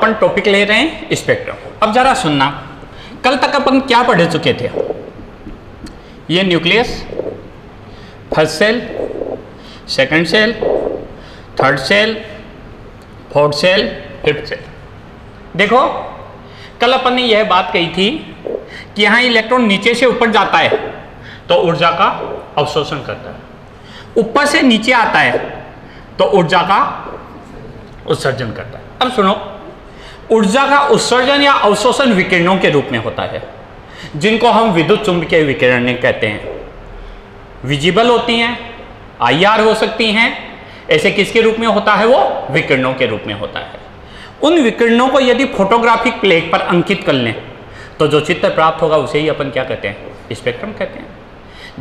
अपन topic ले रहे हैं स्पेक्ट्रम। अब जरा सुनना, कल तक अपन क्या पढ़ चुके थे? ये nucleus, first cell, second cell, third cell, fourth cell, fifth cell. देखो कल अपन ने यह बात कही थी कि यहां इलेक्ट्रॉन नीचे से ऊपर जाता है तो ऊर्जा का अवशोषण करता है, ऊपर से नीचे आता है तो ऊर्जा का उत्सर्जन करता है। अब सुनो, ऊर्जा का उत्सर्जन या अवशोषण विकिरणों के रूप में होता है, जिनको हम विद्युत चुंबकीय विकिरण कहते हैं। विजिबल होती हैं, IR हो सकती हैं, ऐसे किसके रूप में होता है? वो विकिरणों के रूप में होता है। उन विकिरणों को यदि फोटोग्राफिक प्लेट पर अंकित कर लें तो जो चित्र प्राप्त होगा उसे ही अपन क्या कहते हैं? स्पेक्ट्रम कहते हैं।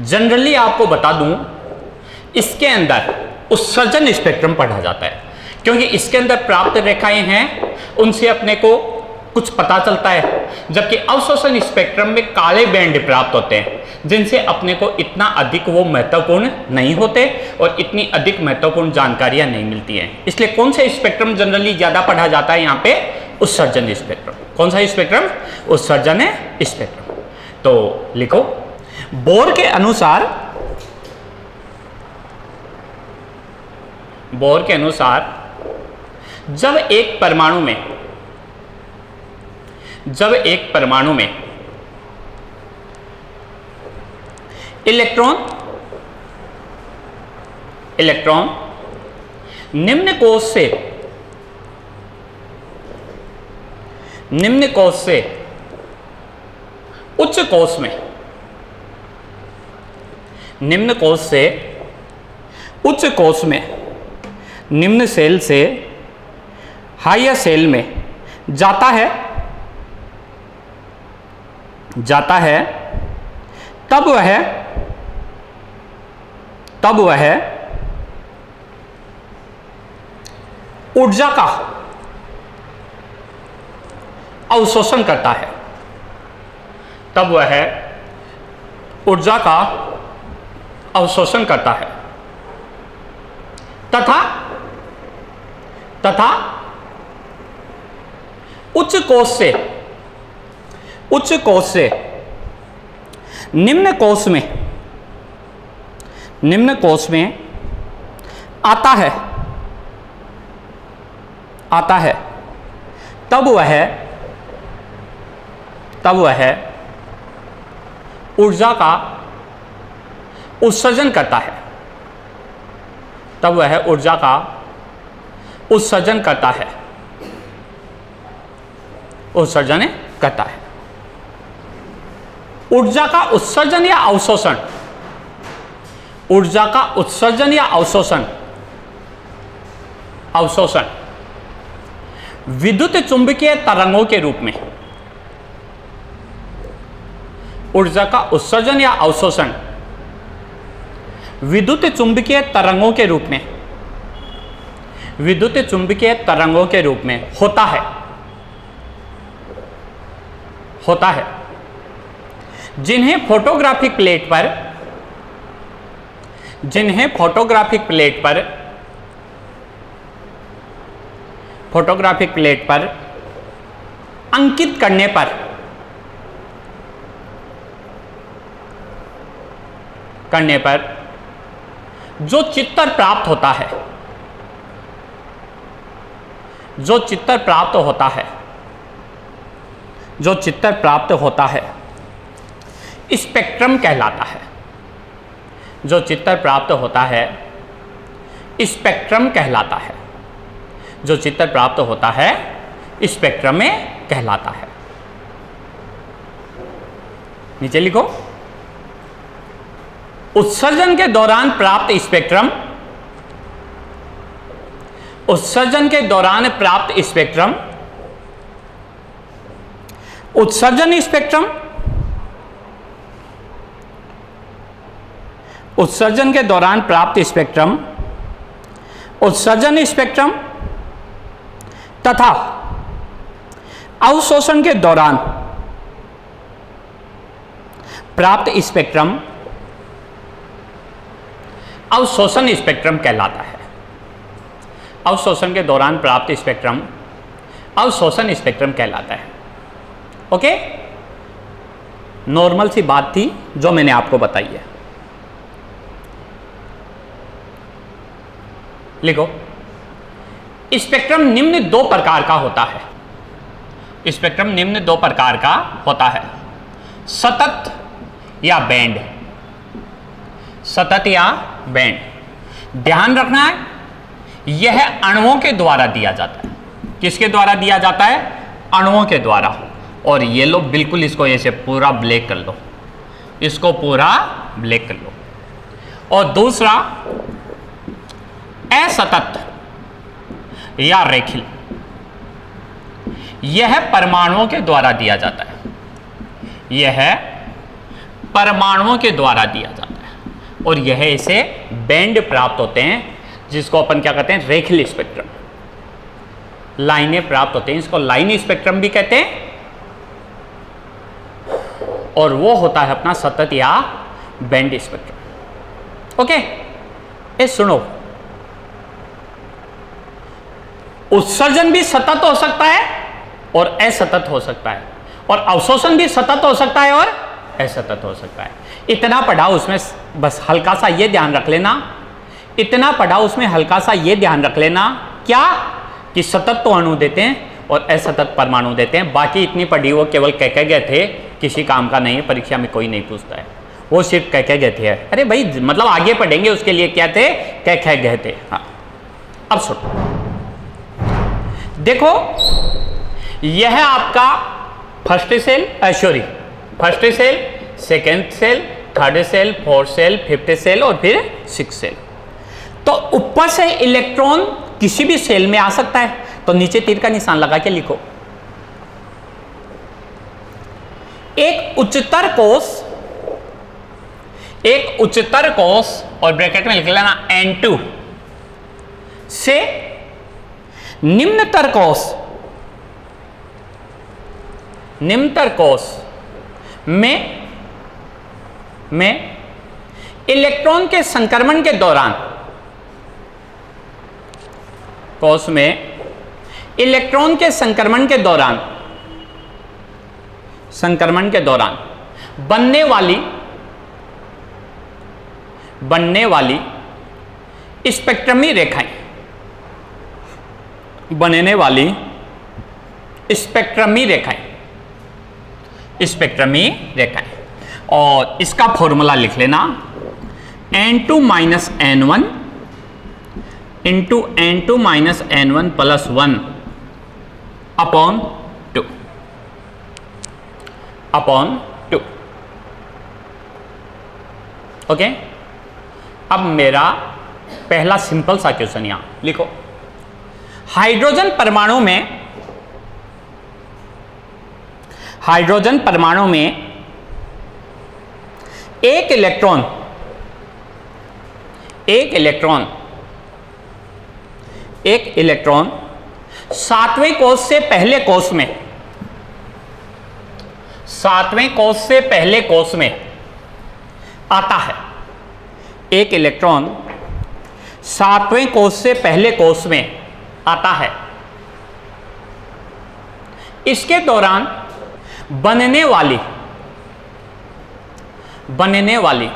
जनरली आपको बता दूं, इसके अंदर उत्सर्जन स्पेक्ट्रम पढ़ा जाता है, क्योंकि इसके अंदर प्राप्त रेखाएं हैं, उनसे अपने को कुछ पता चलता है, जबकि अवशोषण स्पेक्ट्रम में काले बैंड प्राप्त होते हैं, जिनसे अपने को इतना अधिक वो महत्वपूर्ण नहीं होते और इतनी अधिक महत्वपूर्ण जानकारियां नहीं मिलती हैं। इसलिए कौन सा स्पेक्ट्रम जनरली ज्यादा पढ़ा जाता है? यहाँ पे उत्सर्जन स्पेक्ट्रम। कौन सा स्पेक्ट्रम? उत्सर्जन स्पेक्ट्रम। तो लिखो, बोर के अनुसार जब एक परमाणु में इलेक्ट्रॉन निम्न कोश से उच्च कोश में, निम्न कोश से उच्च कोश में, निम्न सेल से हायर सेल में जाता है तब वह ऊर्जा का अवशोषण करता है, तब वह ऊर्जा का अवशोषण करता है तथा उच्च कोश से निम्न कोश में आता है तब वह ऊर्जा का उत्सर्जन करता है, ऊर्जा का उत्सर्जन करता है। ऊर्जा का उत्सर्जन या अवशोषण, ऊर्जा का उत्सर्जन या अवशोषण विद्युत चुंबकीय तरंगों के रूप में, ऊर्जा का उत्सर्जन या अवशोषण विद्युत चुंबकीय तरंगों के रूप में होता है, जिन्हें फोटोग्राफिक प्लेट पर अंकित करने पर जो चित्र प्राप्त होता है स्पेक्ट्रम कहलाता है। जो चित्र प्राप्त होता है स्पेक्ट्रम कहलाता है। जो चित्र प्राप्त होता है स्पेक्ट्रम में कहलाता है। नीचे लिखो, उत्सर्जन के दौरान प्राप्त स्पेक्ट्रम, उत्सर्जन स्पेक्ट्रम, उत्सर्जन के दौरान प्राप्त स्पेक्ट्रम, उत्सर्जन स्पेक्ट्रम तथा अवशोषण के दौरान प्राप्त स्पेक्ट्रम अवशोषण स्पेक्ट्रम कहलाता है। अवशोषण के दौरान प्राप्त स्पेक्ट्रम अवशोषण स्पेक्ट्रम कहलाता है। ओके, नॉर्मल सी बात थी जो मैंने आपको बताई है। लिखो, स्पेक्ट्रम निम्न दो प्रकार का होता है। स्पेक्ट्रम निम्न दो प्रकार का होता है, सतत या बैंड। सतत या बैंड। ध्यान रखना है, यह अणुओं के द्वारा दिया जाता है। किसके द्वारा दिया जाता है? अणुओं के द्वारा। और ये लो, बिल्कुल इसको ऐसे पूरा ब्लैक कर लो, इसको पूरा ब्लैक कर लो। और दूसरा असतत या रेखीय, यह परमाणुओं के द्वारा दिया जाता है। यह परमाणुओं के द्वारा दिया जाता है और यह इसे बैंड प्राप्त होते हैं, जिसको अपन क्या कहते हैं? रेखीय स्पेक्ट्रम। लाइनें प्राप्त होते हैं, इसको लाइन स्पेक्ट्रम भी कहते हैं। और वो होता है अपना सतत या बैंड स्पेक्ट्रम। ओके, ये सुनो, उत्सर्जन भी सतत हो सकता है और असतत हो सकता है, और अवशोषण भी सतत हो सकता है और असतत हो सकता है। इतना पढ़ा उसमें, बस हल्का सा ये ध्यान रख लेना, इतना पढ़ा उसमें हल्का सा ये ध्यान रख लेना, क्या कि सतत तो अणु देते हैं और असतत परमाणु देते हैं। बाकी इतनी पढ़ी वो केवल कह के गए थे, किसी काम का नहीं है, परीक्षा में कोई नहीं पूछता है, वो सिर्फ कह के गए थे। अरे भाई, मतलब आगे पढ़ेंगे उसके लिए क्या थे? कह गए थे। हाँ, अब सुनो, देखो, यह आपका first cell, first cell, second cell, third cell, fourth cell, fifth cell और फिर सिक्स सेल। तो ऊपर से इलेक्ट्रॉन किसी भी सेल में आ सकता है, तो नीचे तीर का निशान लगा के लिखो। एक उच्चतर कोष और ब्रैकेट में लिख लेना N2 से निम्नतर कोष में इलेक्ट्रॉन के संक्रमण के दौरान, कोष में इलेक्ट्रॉन के संक्रमण के दौरान बनने वाली स्पेक्ट्रमी रेखाएं, स्पेक्ट्रमी रेखाएं। और इसका फॉर्मूला लिख लेना, N2 minus N1 into N2 minus N1 plus 1 upon 2। Okay, अब मेरा पहला सिंपल सा क्वेश्चन यहां लिखो। हाइड्रोजन परमाणु में एक इलेक्ट्रॉन सातवें कोष से पहले कोष में आता है। एक इलेक्ट्रॉन सातवें कोष से पहले कोष में आता है। इसके दौरान बनने वाली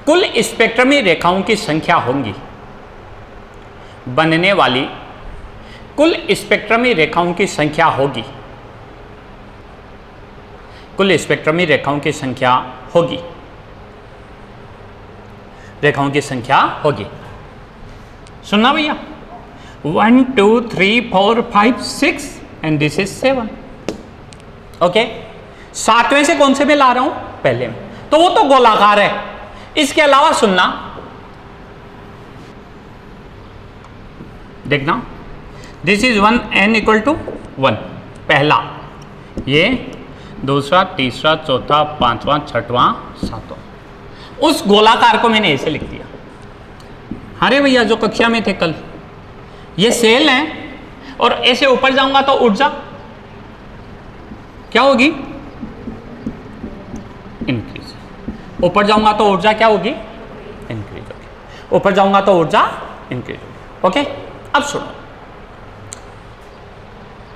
कुल स्पेक्ट्रमी रेखाओं की संख्या होगी। बनने वाली कुल स्पेक्ट्रमी रेखाओं की संख्या होगी। कुल स्पेक्ट्रमी रेखाओं की संख्या होगी। सुनना भैया, 1 2 3 4 5 6 एंड दिस इज 7। ओके, सातवें से कौन से में ला रहा हूं? पहले में, तो वो तो गोलाकार है। इसके अलावा सुनना, देखना, this is 1 n equal to 1 पहला, ये दूसरा, तीसरा, चौथा, पांचवा, छठवां, सातवां। उस गोलाकार को मैंने ऐसे लिख दिया। अरे भैया, जो कक्षा में थे कल, ये सेल है और ऐसे ऊपर जाऊंगा तो ऊर्जा क्या होगी? इंक्रीज। ऊपर जाऊंगा तो ऊर्जा क्या होगी? इंक्रीज होगी। ऊपर जाऊंगा तो ऊर्जा इंक्रीज होगी। ओके, अब सुनो,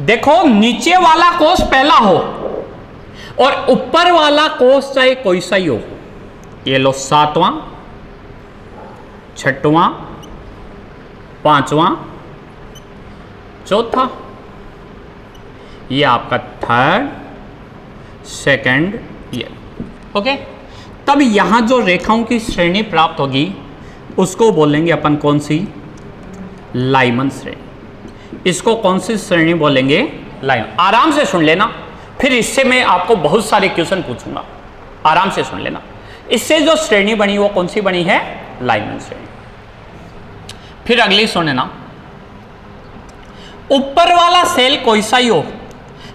देखो नीचे वाला कोष पहला हो और ऊपर वाला कोष चाहे कोई सा ही हो, ये लो 7वां, 6वां, 5वां, 4था, ये आपका 3rd, 2nd ये। ओके, तब यहां जो रेखाओं की श्रेणी प्राप्त होगी उसको बोलेंगे अपन कौन सी? लाइमन श्रेणी। इसको कौन सी श्रेणी बोलेंगे? लाइमन। आराम से सुन लेना, फिर इससे मैं आपको बहुत सारे क्वेश्चन पूछूंगा, आराम से सुन लेना। इससे जो श्रेणी बनी वो कौन सी बनी है? लाइमन श्रेणी। फिर अगली सुनना, ऊपर वाला सेल कोई सा ही हो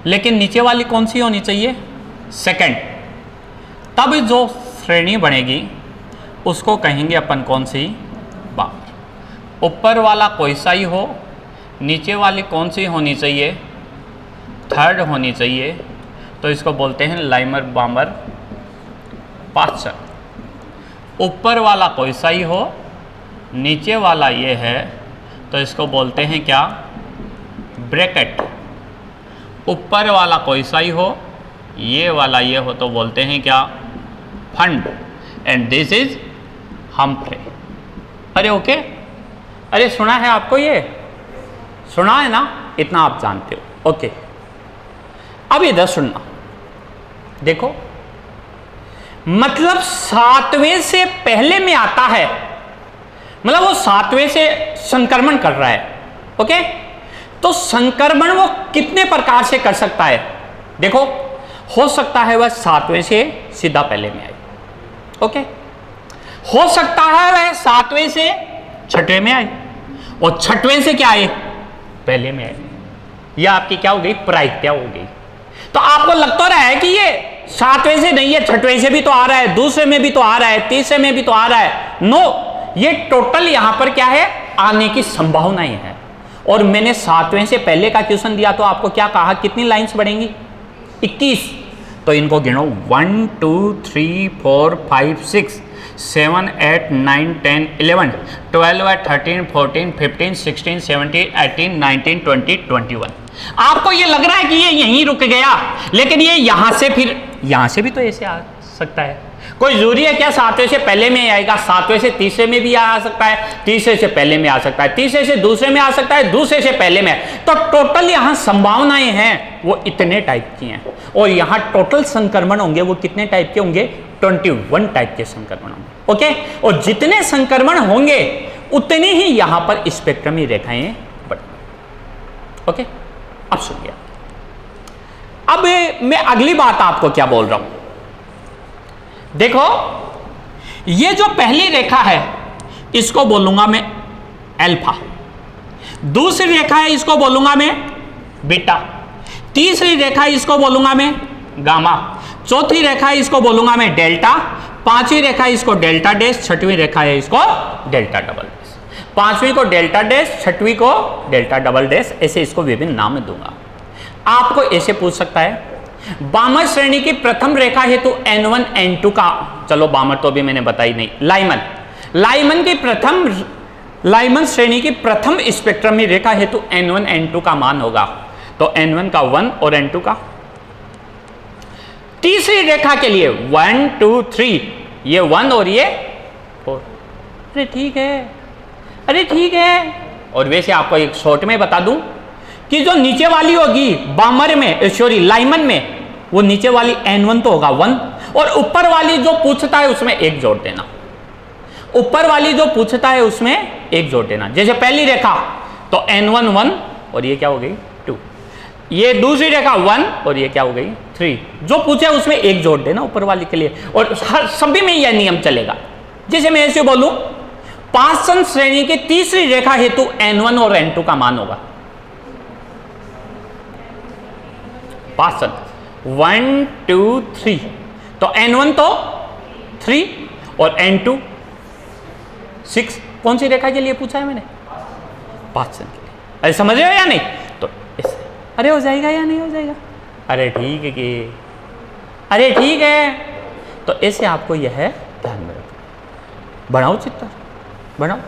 लेकिन नीचे वाली कौन सी होनी चाहिए? 2nd। तब जो श्रेणी बनेगी उसको कहेंगे अपन कौन सी? बामर। ऊपर वाला कोई सा ही हो, नीचे वाली कौन सी होनी चाहिए? 3rd होनी चाहिए, तो इसको बोलते हैं लाइमर बामर पार्सन। ऊपर वाला कोई सा ही हो, नीचे वाला ये है, तो इसको बोलते हैं क्या? ब्रैकेट। ऊपर वाला कोई सा ही हो, ये वाला ये हो, तो बोलते हैं क्या? Fund. And this is Humphrey. अरे ओके, अरे सुना है आपको? ये सुना है ना? इतना आप जानते हो। ओके, अब इधर सुनना, देखो मतलब 7वें से पहले में आता है, मतलब वो 7वें से संक्रमण कर रहा है। ओके, तो संक्रमण वो कितने प्रकार से कर सकता है? देखो, हो सकता है वह 7वें से सीधा पहले में आए। ओके, हो सकता है वह 7वें से 6वें में आए, और 6वें से क्या आए? पहले में आए। यह आपकी क्या हो गई? प्रायिकता हो गई। तो आपको लगता रहा है कि ये 7वें से नहीं है, 6वें से भी तो आ रहा है, दूसरे में भी तो आ रहा है, तीसरे में भी तो आ रहा है। नो, ये टोटल यहां पर क्या है? आने की संभावनाएं है। और मैंने 7वें से पहले का क्वेश्चन दिया तो आपको क्या कहा? कितनी लाइंस बढ़ेंगी? 21। तो इनको गिनो, 1 2 3 4 5 6 7 8 9 10 11 12 13 14 15 16 17 18 19 20 21। आपको ये लग रहा है कि ये यहीं रुक गया, लेकिन ये यहां से फिर यहां से भी तो ऐसे आ सकता है। कोई जरूरी है क्या 7वें से पहले में आएगा? 7वें से तीसरे में भी आ सकता है, तीसरे से पहले में आ सकता है, तीसरे से दूसरे में आ सकता है, दूसरे से पहले में। तो टोटल यहां संभावनाएं हैं वो इतने टाइप की हैं, और यहां टोटल संक्रमण होंगे वो कितने टाइप के होंगे? 21 टाइप के संक्रमण होंगे। ओके, और जितने संक्रमण होंगे उतनी ही यहां पर स्पेक्ट्रमी रेखाएं बढ़ेंगी। ओके, अब सुनिए, अब मैं अगली बात आपको क्या बोल रहा हूं। देखो, ये जो पहली रेखा है इसको बोलूंगा मैं अल्फा, दूसरी रेखा है इसको बोलूंगा मैं बीटा, तीसरी रेखा इसको बोलूंगा मैं गामा, चौथी रेखा इसको बोलूंगा मैं डेल्टा, पांचवी रेखा इसको डेल्टा डैश, छठवीं रेखा है इसको डेल्टा डबल डैश, पांचवी को डेल्टा डैश, छठवीं को डेल्टा डबल डैश, ऐसे इसको विभिन्न नाम दूंगा। आपको ऐसे पूछ सकता है बामर श्रेणी की प्रथम रेखा हेतु N1 N2 का, चलो बामर तो अभी मैंने बताई नहीं, लाइमन श्रेणी की प्रथम स्पेक्ट्रमी रेखा हेतु N1 N2 का मान होगा, तो N1 का 1 और N2 का। तीसरी रेखा के लिए 1 2 3, ये 1 और ये 4। अरे ठीक है, अरे ठीक है। और वैसे आपको एक शॉर्ट में बता दूं कि जो नीचे वाली होगी बामर में, सॉरी लाइमन में, वो नीचे वाली N1 तो होगा 1, और ऊपर वाली जो पूछता है उसमें 1 जोड़ देना, ऊपर वाली जो पूछता है उसमें 1 जोड़ देना। जैसे पहली रेखा तो N1 1 और ये क्या हो गई 2, ये दूसरी रेखा 1 और ये क्या हो गई 3, जो पूछे उसमें 1 जोड़ देना ऊपर वाली के लिए। और हर सभी में यह नियम चलेगा। जैसे मैं ऐसे बोलूं, पांचन श्रेणी की तीसरी रेखा हेतु N1 और N2 का मान होगा, पांचन 1 2 3, तो N1 तो 3 और N2 6। कौन सी रेखा के लिए पूछा है मैंने? पांचन के लिए। अरे समझ रहे हो या नहीं? तो इस, अरे हो जाएगा या नहीं हो जाएगा? अरे ठीक है कि, अरे ठीक है। तो ऐसे आपको यह ध्यान में रखना। बनाओ चित्र, बनाओ।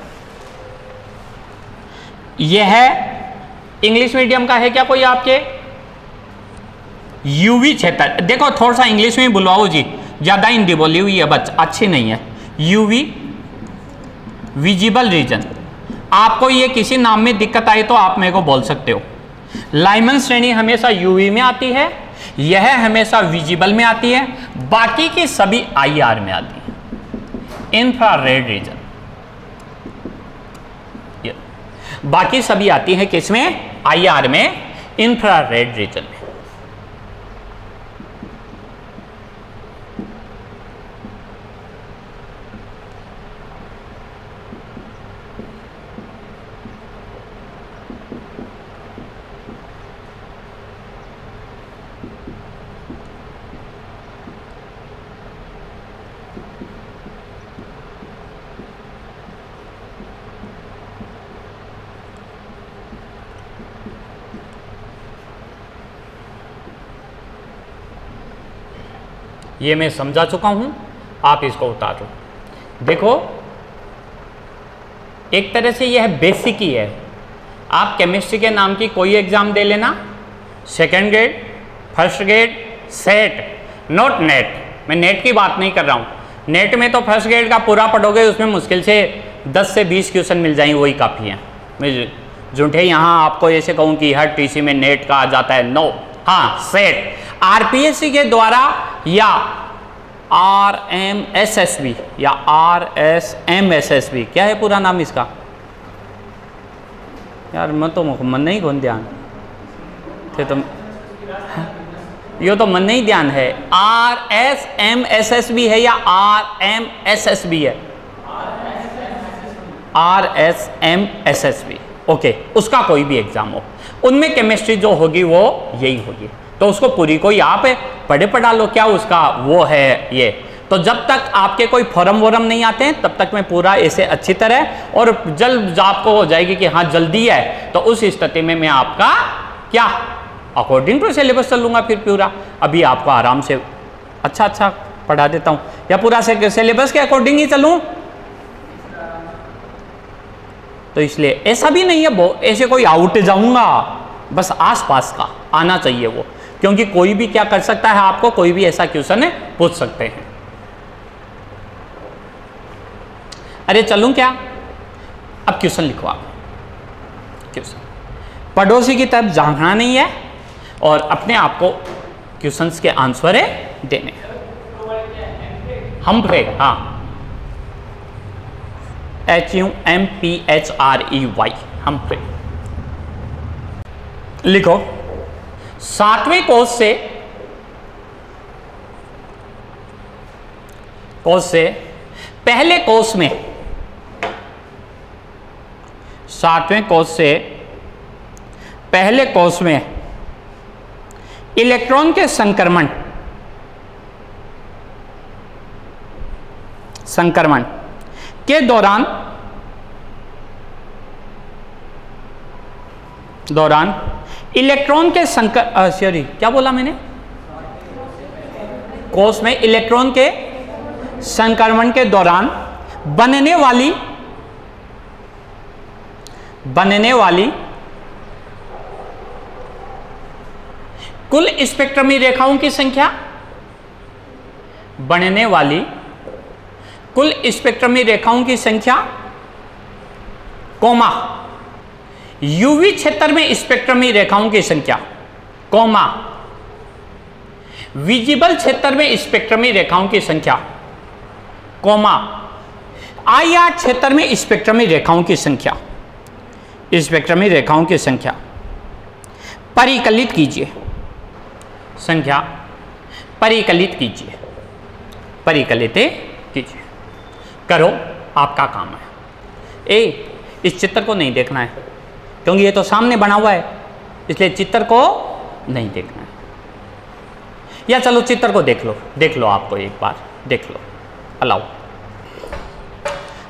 यह इंग्लिश मीडियम का है क्या कोई आपके? यूवी क्षेत्र, देखो थोड़ा सा इंग्लिश में बुलवाओ जी, ज्यादा हिंदी बोली हुई है बच अच्छी नहीं है। यूवी विजिबल रीजन, आपको ये किसी नाम में दिक्कत आई तो आप मेरे को बोल सकते हो। लाइमन श्रेणी हमेशा यूवी में आती है, यह हमेशा विजिबल में आती है, बाकी की सभी आईआर में आती है। इंफ्रारेड रीजन बाकी सभी आती है किसमें? आईआर में, इंफ्रारेड रीजन में। ये मैं समझा चुका हूं, आप इसको उतारो। देखो एक तरह से यह बेसिक ही है। आप केमिस्ट्री के नाम की कोई एग्जाम दे लेना, second grade, first grade, set, not net. मैं नेट की बात नहीं कर रहा हूं। नेट में तो फर्स्ट ग्रेड का पूरा पढ़ोगे, उसमें मुश्किल से 10 से 20 क्वेश्चन मिल जाएंगे, वही काफ़ी हैं। मैं झूठे यहाँ आपको ऐसे कहूँ कि हर टीसी में नेट का आ जाता है, नो। हाँ, सेट आरपीएससी के द्वारा या आरएमएसएसबी या आरएसएमएसएसबी, क्या है पूरा नाम इसका यार? मैं तो मन नहीं कौन ध्यान थे तुम, यो तो मन नहीं ध्यान है। आरएसएमएसएसबी है या आरएमएसएसबी है? RSMSSB, okay. उसका कोई भी एग्जाम हो, उनमें केमिस्ट्री जो होगी वो यही होगी। तो उसको पूरी कोई आप पढ़े पढ़ा लो, क्या उसका वो है ये। तो जब तक आपके कोई फॉर्म वॉरम नहीं आते हैं तब तक मैं पूरा ऐसे अच्छी तरह, और जल्द आपको हो जाएगी कि हाँ जल्दी है, तो उस स्थिति में मैं आपका क्या अकॉर्डिंग टू सिलेबस चलूंगा फिर पूरा। अभी आपको आराम से अच्छा पढ़ा देता हूँ, या पूरा सिलेबस के अकॉर्डिंग ही चलूँ। तो इसलिए ऐसा भी नहीं है ऐसे कोई आउट जाऊंगा, बस आसपास का आना चाहिए वो, क्योंकि कोई भी क्या कर सकता है, आपको कोई भी ऐसा क्वेश्चन पूछ सकते हैं। अरे चलूं क्या? अब क्वेश्चन लिखो आप। क्वेश्चन पड़ोसी की तरफ झांकना नहीं है और अपने आप को क्वेश्चंस के आंसर देने हैं। हम हाँ, HUMPHREY, हम लिखो। 7वें कोष से पहले कोष में, 7वें कोष से पहले कोष में इलेक्ट्रॉन के संक्रमण के दौरान इलेक्ट्रॉन के सॉरी क्या बोला मैंने? कोष में इलेक्ट्रॉन के संक्रमण के दौरान बनने वाली कुल स्पेक्ट्रमी रेखाओं की संख्या, बनने वाली कुल स्पेक्ट्रमी रेखाओं की संख्या, कोमा यूवी क्षेत्र में स्पेक्ट्रमी रेखाओं की संख्या, कोमा विजिबल क्षेत्र में स्पेक्ट्रमी रेखाओं की संख्या, कोमा आईआर क्षेत्र में स्पेक्ट्रमी रेखाओं की संख्या, स्पेक्ट्रमी रेखाओं की संख्या परिकलित कीजिए, संख्या परिकलित कीजिए, परिकलित कीजिए, करो, आपका काम है। इस चित्र को नहीं देखना है क्योंकि ये तो सामने बना हुआ है, इसलिए चित्र को नहीं देखना है। या चलो चित्र को देख लो, आपको एक बार देख लो, अलाउ।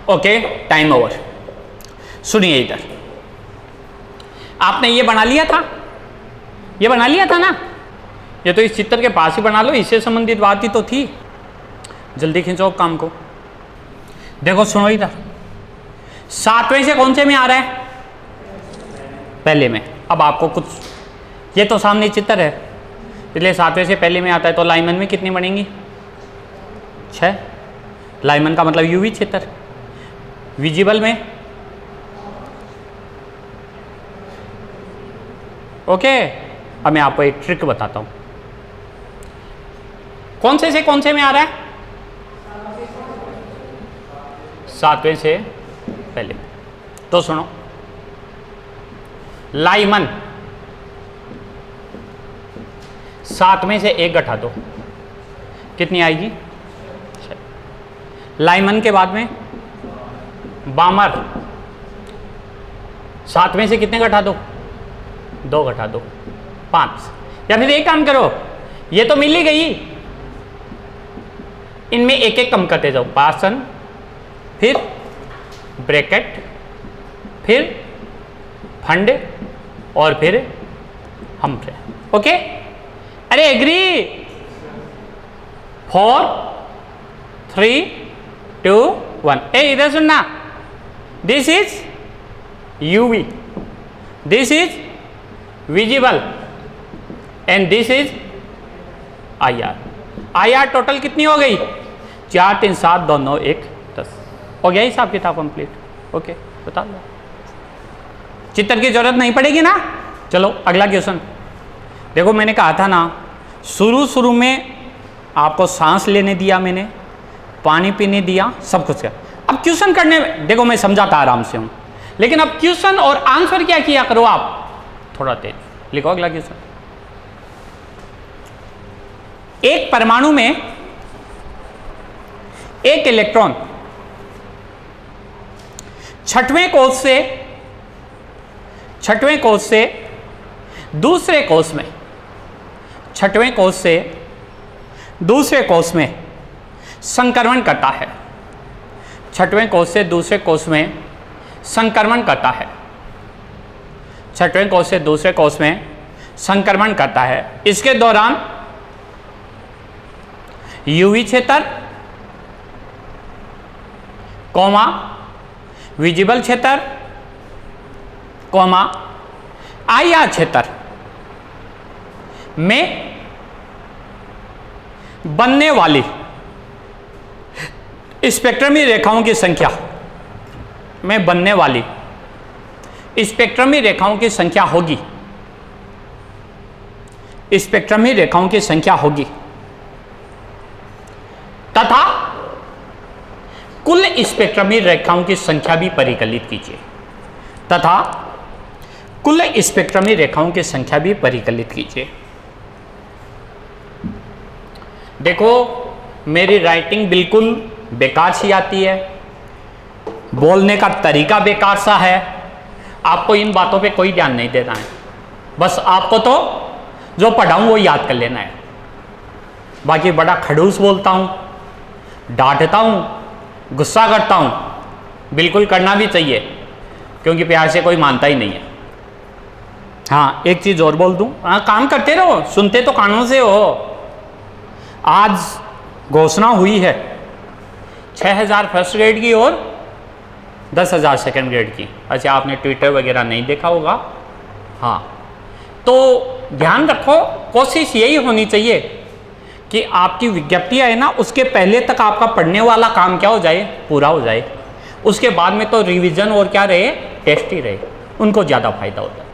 Okay, time over. सुनिए इधर, आपने ये बना लिया था, ये बना लिया था ना, ये तो इस चित्र के पास ही बना लो, इससे संबंधित बात ही तो थी। जल्दी खींचो काम को। देखो सुनो इधर, 7वें से कौन से में आ रहा है? पहले में। अब आपको कुछ, ये तो सामने चित्र है, इसलिए 7वें से पहले में आता है, तो लाइमन में कितनी बनेंगी? 6। लाइमन का मतलब यूवी क्षेत्र। विजिबल में ओके। अब मैं आपको एक ट्रिक बताता हूं, कौन से में आ रहा है? 7वें से पहले। तो सुनो, लाइमन 7वें से 1 घटा दो, कितनी आएगी? 6। लाइमन के बाद में बामर 7वें से कितने घटा दो? 2 घटा दो, 5। या फिर एक काम करो, ये तो मिल ही गई, इनमें एक एक कम करते जाओ। पासन, फिर ब्रैकेट, फिर फंड, और फिर हम। ओके, अरे एग्री? 4 3 2 1। ए इधर सुनना, this is UV, this is visible, and this is IR. IR total कितनी हो गई? 4 3 7 2 9 1 10। हो गया हिसाब किताब कंप्लीट। ओके, बता दो, चित्र की जरूरत नहीं पड़ेगी ना। चलो अगला क्वेश्चन देखो। मैंने कहा था ना, शुरू में आपको सांस लेने दिया, मैंने पानी पीने दिया, सब कुछ किया। अब क्वेश्चन करने में देखो, मैं समझाता आराम से हूं, लेकिन अब क्वेश्चन और आंसर क्या किया करो आप, थोड़ा तेज लिखो। अगला क्वेश्चन, एक परमाणु में एक इलेक्ट्रॉन 6वें कोष से दूसरे कोष में, 6वें कोष से दूसरे कोष में संक्रमण करता है। 6वें कोष से दूसरे कोष में संक्रमण करता है। 6वें कोष से दूसरे कोष में संक्रमण करता है। इसके दौरान यूवी क्षेत्र, कॉमा विजिबल क्षेत्र, कॉमा आईआर क्षेत्र में बनने वाली स्पेक्ट्रमी रेखाओं की संख्या में बनने वाली स्पेक्ट्रमी रेखाओं की संख्या होगी। स्पेक्ट्रमी रेखाओं की संख्या होगी तथा कुल स्पेक्ट्रमी रेखाओं की संख्या भी परिकलित कीजिए। तथा कुल स्पेक्ट्रमी रेखाओं की संख्या भी परिकलित कीजिए। देखो, मेरी राइटिंग बिल्कुल बेकार सी आती है, बोलने का तरीका बेकार सा है। आपको इन बातों पे कोई ध्यान नहीं देना है, बस आपको तो जो पढ़ाऊं वो याद कर लेना है। बाकी बड़ा खड़ूस बोलता हूं, डांटता हूं, गुस्सा करता हूं, बिल्कुल करना भी चाहिए, क्योंकि प्यार से कोई मानता ही नहीं है। हाँ, एक चीज और बोल दूं, हाँ काम करते रहो, सुनते तो कानों से हो। आज घोषणा हुई है 6000 फर्स्ट ग्रेड की और 10,000 सेकेंड ग्रेड की। अच्छा, आपने ट्विटर वगैरह नहीं देखा होगा। हाँ, तो ध्यान रखो, कोशिश यही होनी चाहिए कि आपकी विज्ञप्तियाँ है ना, उसके पहले तक आपका पढ़ने वाला काम क्या हो जाए, पूरा हो जाए। उसके बाद में तो रिवीजन और क्या रहे, टेस्ट ही रहे, उनको ज़्यादा फायदा होता है।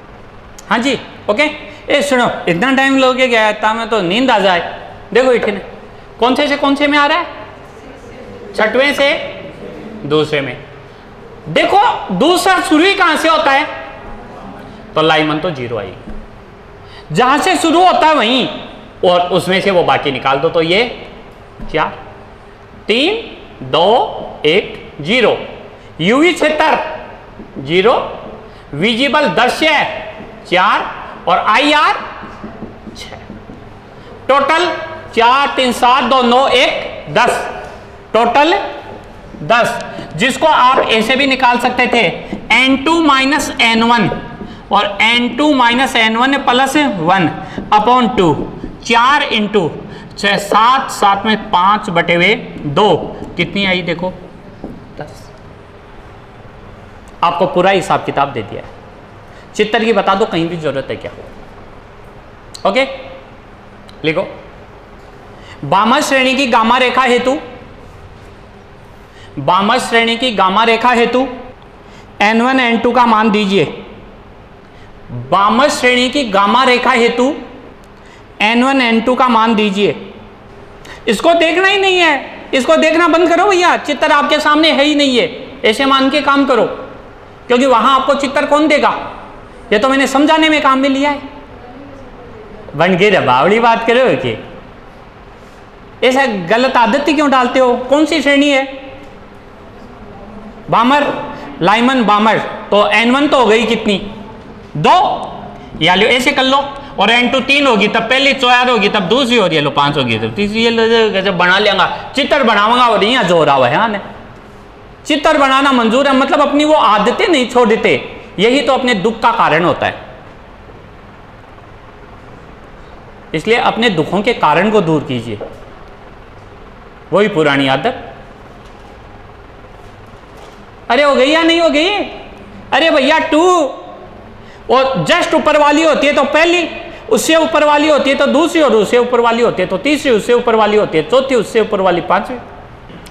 हाँ जी, ओके। ए सुनो, इतना टाइम लोगे क्या, इतना में तो नींद आ जाए। देखो इठने कौन से में आ रहा है? 6वें से दूसरे में। देखो दूसरा शुरू ही कहां से होता है, तो लाइमन तो 0 आएगी। जहां से शुरू होता है वहीं, और उसमें से वो बाकी निकाल दो, तो ये 4 3 2 1 0। यूवी क्षेत्र 0, विजिबल दृश्य 4 और आईआर 6। टोटल 4 3 7 2 9 1 10, टोटल 10, जिसको आप ऐसे भी निकाल सकते थे n2 माइनस n1 और n2 minus n1 plus 1 upon 2। 4 into 6 7, 7 में 5 बटे हुए 2, कितनी आई देखो 10। आपको पूरा हिसाब किताब दे दिया है। चित्तर की बता दो, कहीं भी जरूरत है क्या? ओके, लिखो। बामर श्रेणी की गामा रेखा हेतु, बामर श्रेणी की गामा रेखा हेतु n1 n2 का मान दीजिए। बामर श्रेणी की गामा रेखा हेतु n1 n2 का मान दीजिए। इसको देखना ही नहीं है, इसको देखना बंद करो भैया, चित्र आपके सामने है ही नहीं है, ऐसे मान के काम करो, क्योंकि वहां आपको चित्र कौन देगा? ये तो मैंने समझाने में काम में लिया है। बन के रबावड़ी बात करो कि ऐसा गलत आदत क्यों डालते हो? कौन सी श्रेणी है? बामर, लाइमन बामर, तो n1 तो हो गई कितनी? 2, या लो ऐसे कर लो, और n2 3 होगी, तब पहली 4 होगी, तब दूसरी हो रही है, लो 5 होगी, तब तीसरी जब बना लेंगा, चित्र बनाऊंगा और यहाँ जोर रहा है। हाँ, चित्र बनाना मंजूर है, मतलब अपनी वो आदतें नहीं छोड़ देते, यही तो अपने दुख का कारण होता है। इसलिए अपने दुखों के कारण को दूर कीजिए, वही पुरानी आदत। अरे हो गई या नहीं हो गई? अरे भैया 2 और जस्ट ऊपर वाली होती है तो पहली, उससे ऊपर वाली होती है तो दूसरी, और उससे ऊपर वाली होती है तो तीसरी, उससे ऊपर वाली होती है चौथी, उससे ऊपर वाली 5वीं।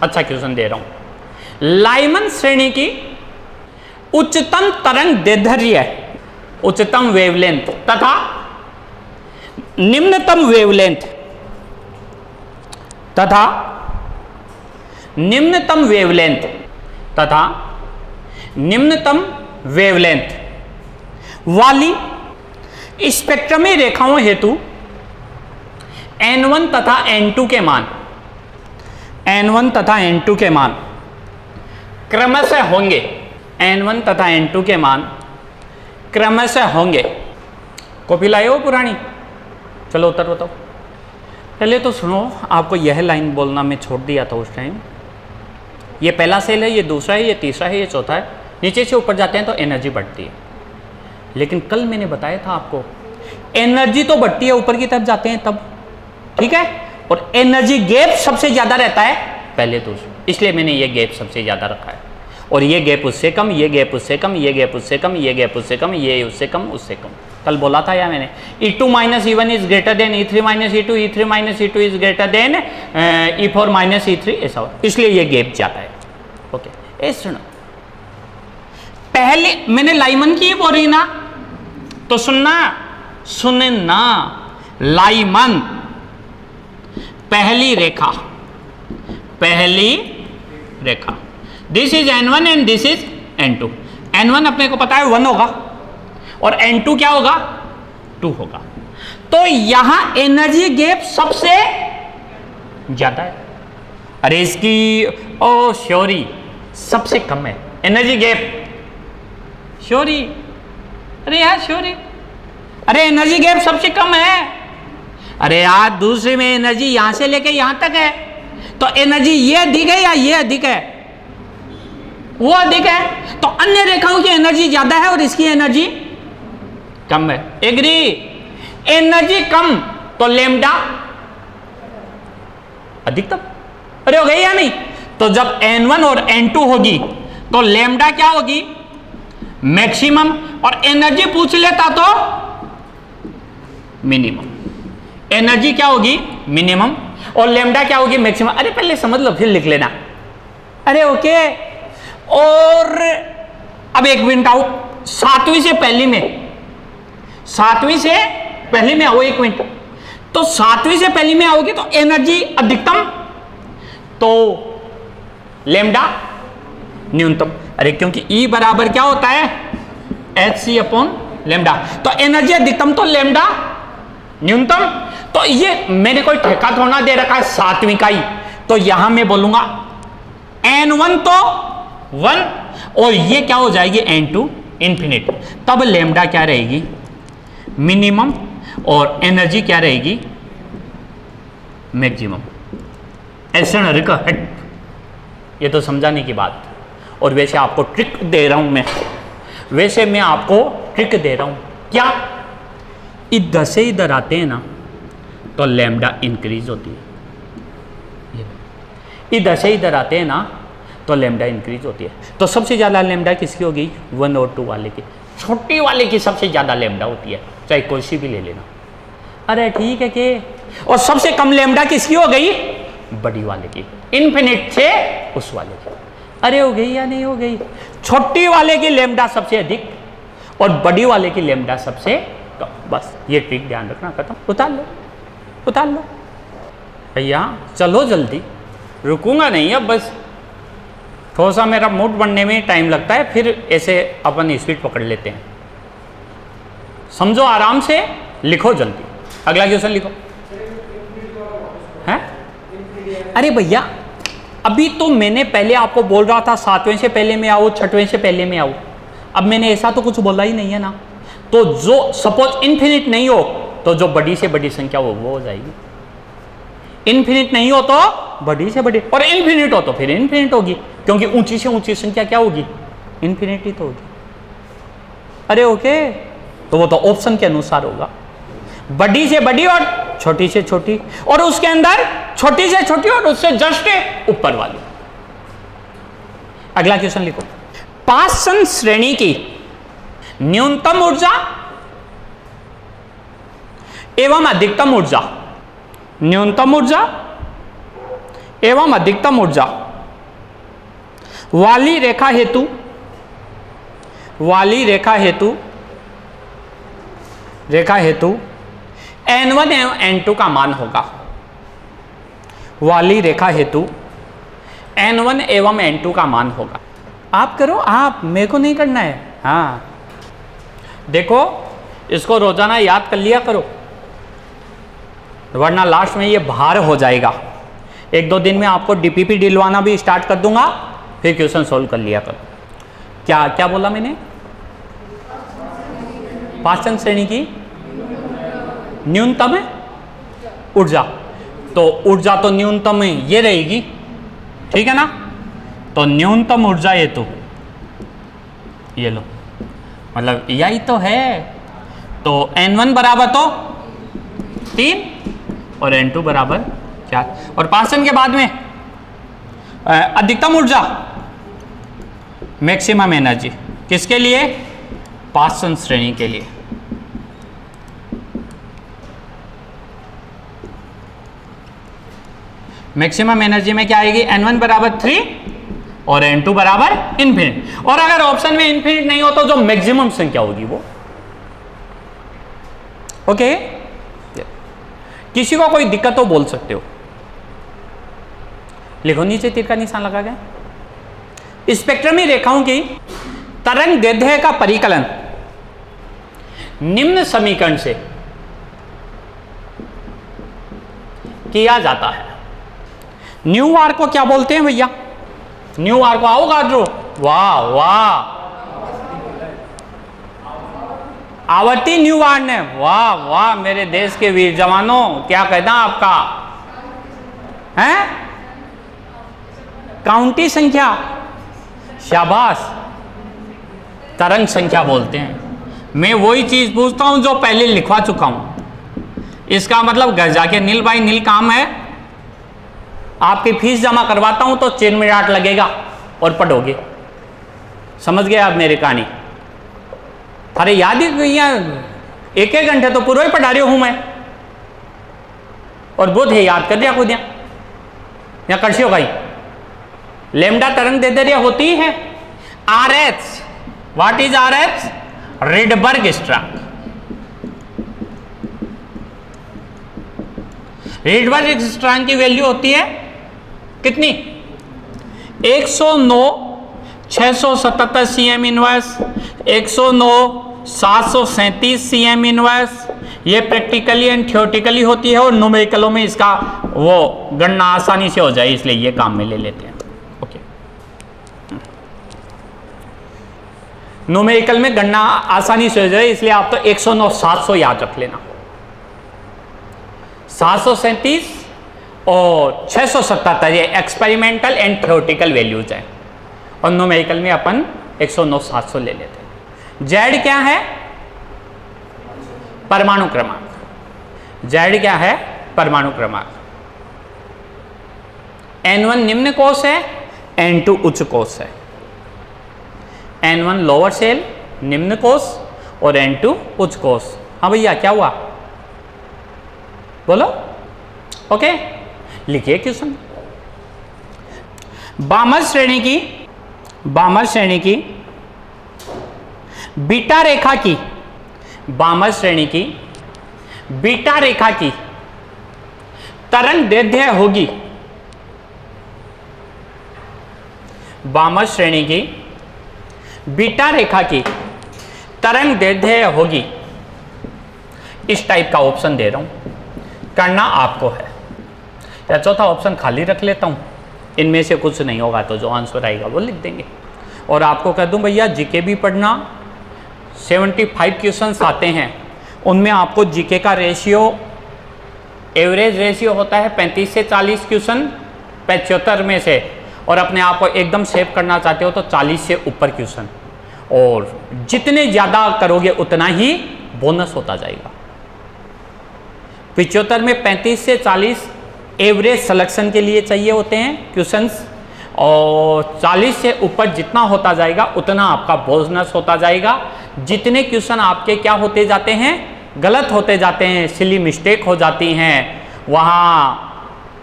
अच्छा क्वेश्चन दे रहा हूं। लाइमन श्रेणी की उच्चतम तरंग दैर्ध्य, उच्चतम वेवलेंथ तथा निम्नतम वेवलेंथ तथा निम्नतम वेवलेंथ तथा निम्नतम वेवलेंथ वाली स्पेक्ट्रमी रेखाओं हेतु n1 तथा n2 के मान, n1 तथा n2 के मान क्रमशः होंगे, n1 तथा n2 के मान क्रमशः होंगे। कॉपी लाए हो पुरानी? चलो उत्तर बताओ। पहले तो सुनो, आपको यह लाइन बोलना मैं छोड़ दिया था उस टाइम। ये पहला सेल है, ये दूसरा है, ये तीसरा है, ये चौथा है। नीचे से ऊपर जाते हैं तो एनर्जी बढ़ती है, लेकिन कल मैंने बताया था आपको एनर्जी तो बढ़ती है ऊपर की तरफ जाते हैं तब, ठीक है, और एनर्जी गैप सबसे ज्यादा रहता है पहले दूसरे, इसलिए मैंने ये गैप सबसे ज्यादा रखा है। और ये गैप उससे कम, ये गैप उससे कम, ये गैप उससे कम, ये गैप उससे कम, ये उससे कम, उससे कम। कल बोला था या मैंने? E2 - E1 is greater than E3 - E2, E3 - E2 is greater than E4 - E3, ऐसा, इसलिए ये गैप जाता है। ओके, ऐसे सुनो, पहले मैंने लाइमन की बोल रही ना, तो सुनना लाइमन पहली रेखा, this is n1 and this is n2। n1 अपने को पता है 1 होगा और n2 क्या होगा? 2 होगा। तो यहां एनर्जी गैप सबसे ज्यादा है। अरे इसकी ओ श्योरी सबसे कम है एनर्जी गैप, श्योरी, अरे यार श्योरी, अरे एनर्जी गैप सबसे कम है। अरे यार दूसरे में एनर्जी यहां से लेके यहां तक है, तो एनर्जी ये अधिक है या ये अधिक है? वो अधिक है, तो अन्य रेखाओं की एनर्जी ज्यादा है और इसकी एनर्जी कम है। एग्री? एनर्जी कम तो लेमडा अधिकतम। अरे हो गई या नहीं? तो जब n1 और n2 होगी तो लेमडा क्या होगी? मैक्सिमम, और एनर्जी पूछ लेता तो मिनिमम। एनर्जी क्या होगी? मिनिमम, और लेमडा क्या होगी? मैक्सिमम। अरे पहले समझ लो फिर लिख लेना। अरे ओके, और अब एक मिनट आओ, 7वीं से पहली में, 7वीं से पहली में आओ, एक मिनट। तो 7वीं से पहली में आओगे तो एनर्जी अधिकतम, तो लेमडा न्यूनतम। अरे क्योंकि E बराबर क्या होता है? HC upon lambda. तो एनर्जी अधिकतम तो लेमडा न्यूनतम। तो ये मैंने कोई ठेका थोड़ा दे रखा है 7वीं का ही, तो यहां मैं बोलूंगा n1 तो 1, और ये क्या हो जाएगी? n2 infinite. तब लेमडा क्या रहेगी? मिनिमम, और एनर्जी क्या रहेगी? मैक्सिमम। ऐसे हट, ये तो समझाने की बात। और वैसे आपको ट्रिक दे रहा हूं मैं, वैसे मैं आपको ट्रिक दे रहा हूं। क्या? इधर से इधर आते हैं ना तो लेमडा इंक्रीज होती है, इधर से इधर आते हैं ना तो लेमडा इंक्रीज होती है। तो सबसे ज़्यादा लेमडा किसकी होगी? 1 और 2 वाले की। छोटी वाले की सबसे ज्यादा लेमडा होती है, चाहे कोई सी भी ले लेना। अरे ठीक है के, और सबसे कम लेमडा किसकी हो गई? बड़ी वाले की, इन्फिनिट से उस वाले की। अरे हो गई या नहीं हो गई? छोटी वाले की लेमडा सबसे अधिक और बड़ी वाले की लेमडा सबसे कम। बस ये ट्रिक ध्यान रखना, खत्म। उतार लो, उतार लो भैया, चलो जल्दी, रुकूंगा नहीं अब। बस थोड़ा सा मेरा मूड बनने में टाइम लगता है, फिर ऐसे अपन स्पीड पकड़ लेते हैं। समझो आराम से, लिखो जल्दी। अगला क्वेश्चन लिखो। हैं? अरे भैया अभी तो मैंने पहले आपको बोल रहा था 7वें से पहले में आओ, 6वें से पहले में आओ। अब मैंने ऐसा तो कुछ बोला ही नहीं है ना। तो जो सपोज इन्फिनिट नहीं हो तो जो बड़ी से बड़ी संख्या वो हो जाएगी। इन्फिनिट नहीं हो तो बड़ी से बड़ी, और इन्फिनिट हो तो फिर इन्फिनिट होगी, क्योंकि ऊंची से ऊंची संख्या क्या होगी? इन्फिनिटी तो होगी। अरे ओके, तो वो तो ऑप्शन के अनुसार होगा, बड़ी से बड़ी और छोटी से छोटी, और उसके अंदर छोटी से छोटी और उससे जस्ट ऊपर वाली। अगला क्वेश्चन लिखो। पाषाण श्रेणी की न्यूनतम ऊर्जा एवं अधिकतम ऊर्जा, न्यूनतम ऊर्जा एवं अधिकतम ऊर्जा वाली रेखा हेतु, वाली रेखा हेतु, रेखा हेतु n1 एवं n2 का मान होगा। वाली रेखा हेतु n1 एवं n2 का मान होगा। आप करो, आप, मेरे को नहीं करना है। हाँ देखो, इसको रोजाना याद कर लिया करो, वरना लास्ट में ये भार हो जाएगा। 1-2 दिन में आपको डीपीपी दिलवाना भी स्टार्ट कर दूंगा, फिर क्वेश्चन सोल्व कर लिया करो। क्या क्या बोला मैंने? पाषाण श्रेणी की न्यूनतम है ऊर्जा, तो ऊर्जा तो न्यूनतम है ये रहेगी, ठीक है ना। तो न्यूनतम ऊर्जा ये तो ये लो, मतलब यही तो है। तो n1 बराबर तो 3 और n2 बराबर 4। और पाषाण के बाद में अधिकतम ऊर्जा, मैक्सिमम एनर्जी, किसके लिए? पाषाण श्रेणी के लिए। मैक्सिमम एनर्जी में क्या आएगी? n1 बराबर 3 और n2 बराबर इन्फिनिट। और अगर ऑप्शन में इन्फिनिट नहीं हो तो जो मैक्सिमम संख्या होगी वो। ओके, किसी को कोई दिक्कत हो बोल सकते हो। लिखो, नीचे तीर का निशान लगा गया। स्पेक्ट्रमी रेखाओं की तरंग दैर्ध्य का परिकलन निम्न समीकरण से किया जाता है। न्यू आर को क्या बोलते हैं भैया? न्यू आर को आओ गाड्रो, वाह वाह, आवर्ती न्यू आर ने, वाह वाह मेरे देश के वीर जवानों, क्या कहना आपका है? काउंटी संख्या, शाबाश, तरंग संख्या बोलते हैं। मैं वही चीज पूछता हूं जो पहले लिखवा चुका हूं। इसका मतलब घर जाके नील भाई नील काम है, आपकी फीस जमा करवाता हूं तो 4 मिनट लगेगा और पढ़ोगे। समझ गए आप मेरी कहानी? अरे याद ही, एक घंटे तो पूरा ही पढ़ा रही हूं मैं, और बुध है याद कर दिया खुद या करशियो भाई। लेमडा तरंग दैर्ध्य होती है RH। What is RH? Rydberg स्थिरांक। रिडबर्ग स्थिरांक की वैल्यू होती है कितनी? 109 677 cm इनवर्स, 109 737 cm इनवर्स। ये प्रैक्टिकली एंड थ्योरेटिकली होती है, और न्यूमेरिकलों में इसका वो गणना आसानी से हो जाए, इसलिए ये काम में ले लेते हैं। ओके, न्यूमेरिकल में गणना आसानी से हो जाए, इसलिए आप तो 109 700 याद रख लेना। 737 और 677 ये एक्सपेरिमेंटल एंड थ्योरेटिकल वैल्यूज हैं, और न्यूमेरिकल में अपन 109 700 ले लेते हैं। जेड क्या है? परमाणु क्रमांक। जेड क्या है? परमाणु क्रमांक। N1 निम्न कोश है, N2 उच्च कोश है। N1 लोअर सेल, निम्न कोश और N2 उच्च कोश। हाँ भैया क्या हुआ, बोलो। ओके, लिखिए क्वेश्चन। बामर श्रेणी की बीटा रेखा की, बामर श्रेणी की बीटा रेखा की तरंग दैर्ध्य होगी, बामर श्रेणी की बीटा रेखा की तरंग दैर्ध्य होगी। इस टाइप का ऑप्शन दे रहा हूं, करना आपको है। या चौथा ऑप्शन खाली रख लेता हूं, इनमें से कुछ नहीं होगा तो जो आंसर आएगा वो लिख देंगे। और आपको कह दूं भैया जीके भी पढ़ना, 75 क्वेश्चंस आते हैं, उनमें आपको जीके का रेशियो, एवरेज रेशियो होता है 35 से 40 क्वेश्चन 75 में से, और अपने आप को एकदम सेव करना चाहते हो तो 40 से ऊपर क्वेश्चन, और जितने ज़्यादा करोगे उतना ही बोनस होता जाएगा। 75 में 35 से 40 एवरेज सिलेक्शन के लिए चाहिए होते हैं क्वेश्चंस, और 40 से ऊपर जितना होता जाएगा उतना आपका बोनस होता जाएगा। जितने क्वेश्चन आपके क्या होते जाते हैं, गलत होते जाते हैं, सिली मिस्टेक हो जाती हैं, वहाँ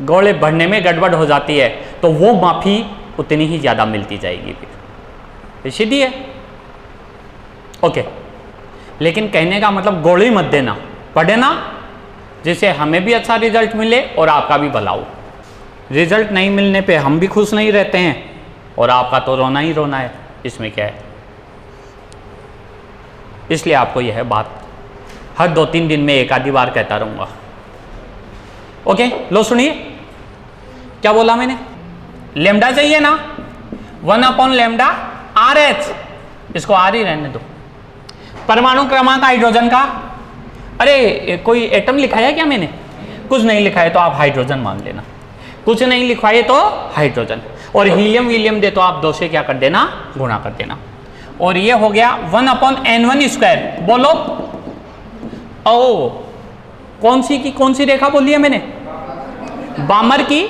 गोले भरने में गड़बड़ हो जाती है, तो वो माफ़ी उतनी ही ज़्यादा मिलती जाएगी फिर, इसीलिए। ओके, लेकिन कहने का मतलब गोली मत देना, पढ़े ना, जिससे हमें भी अच्छा रिजल्ट मिले और आपका भी भला हो। रिजल्ट नहीं मिलने पे हम भी खुश नहीं रहते हैं, और आपका तो रोना ही रोना है, इसमें क्या है। इसलिए आपको यह बात हर 2-3 दिन में एक आधी बार कहता रहूँगा। ओके, लो सुनिए क्या बोला मैंने। लेमडा चाहिए ना, 1 लेमडा RH, इसको R ही रहने दो। परमाणु क्रमांक हाइड्रोजन का, अरे कोई एटम लिखा है क्या मैंने, कुछ नहीं लिखा है तो आप हाइड्रोजन मान लेना, कुछ नहीं लिखवाए तो हाइड्रोजन, और हीलियम वीलियम दे तो आप 2 से क्या कर देना, गुणा कर देना। और ये हो गया 1/N1 स्क्वायर। बोलो, ओ कौन सी रेखा बोली है मैंने, बामर की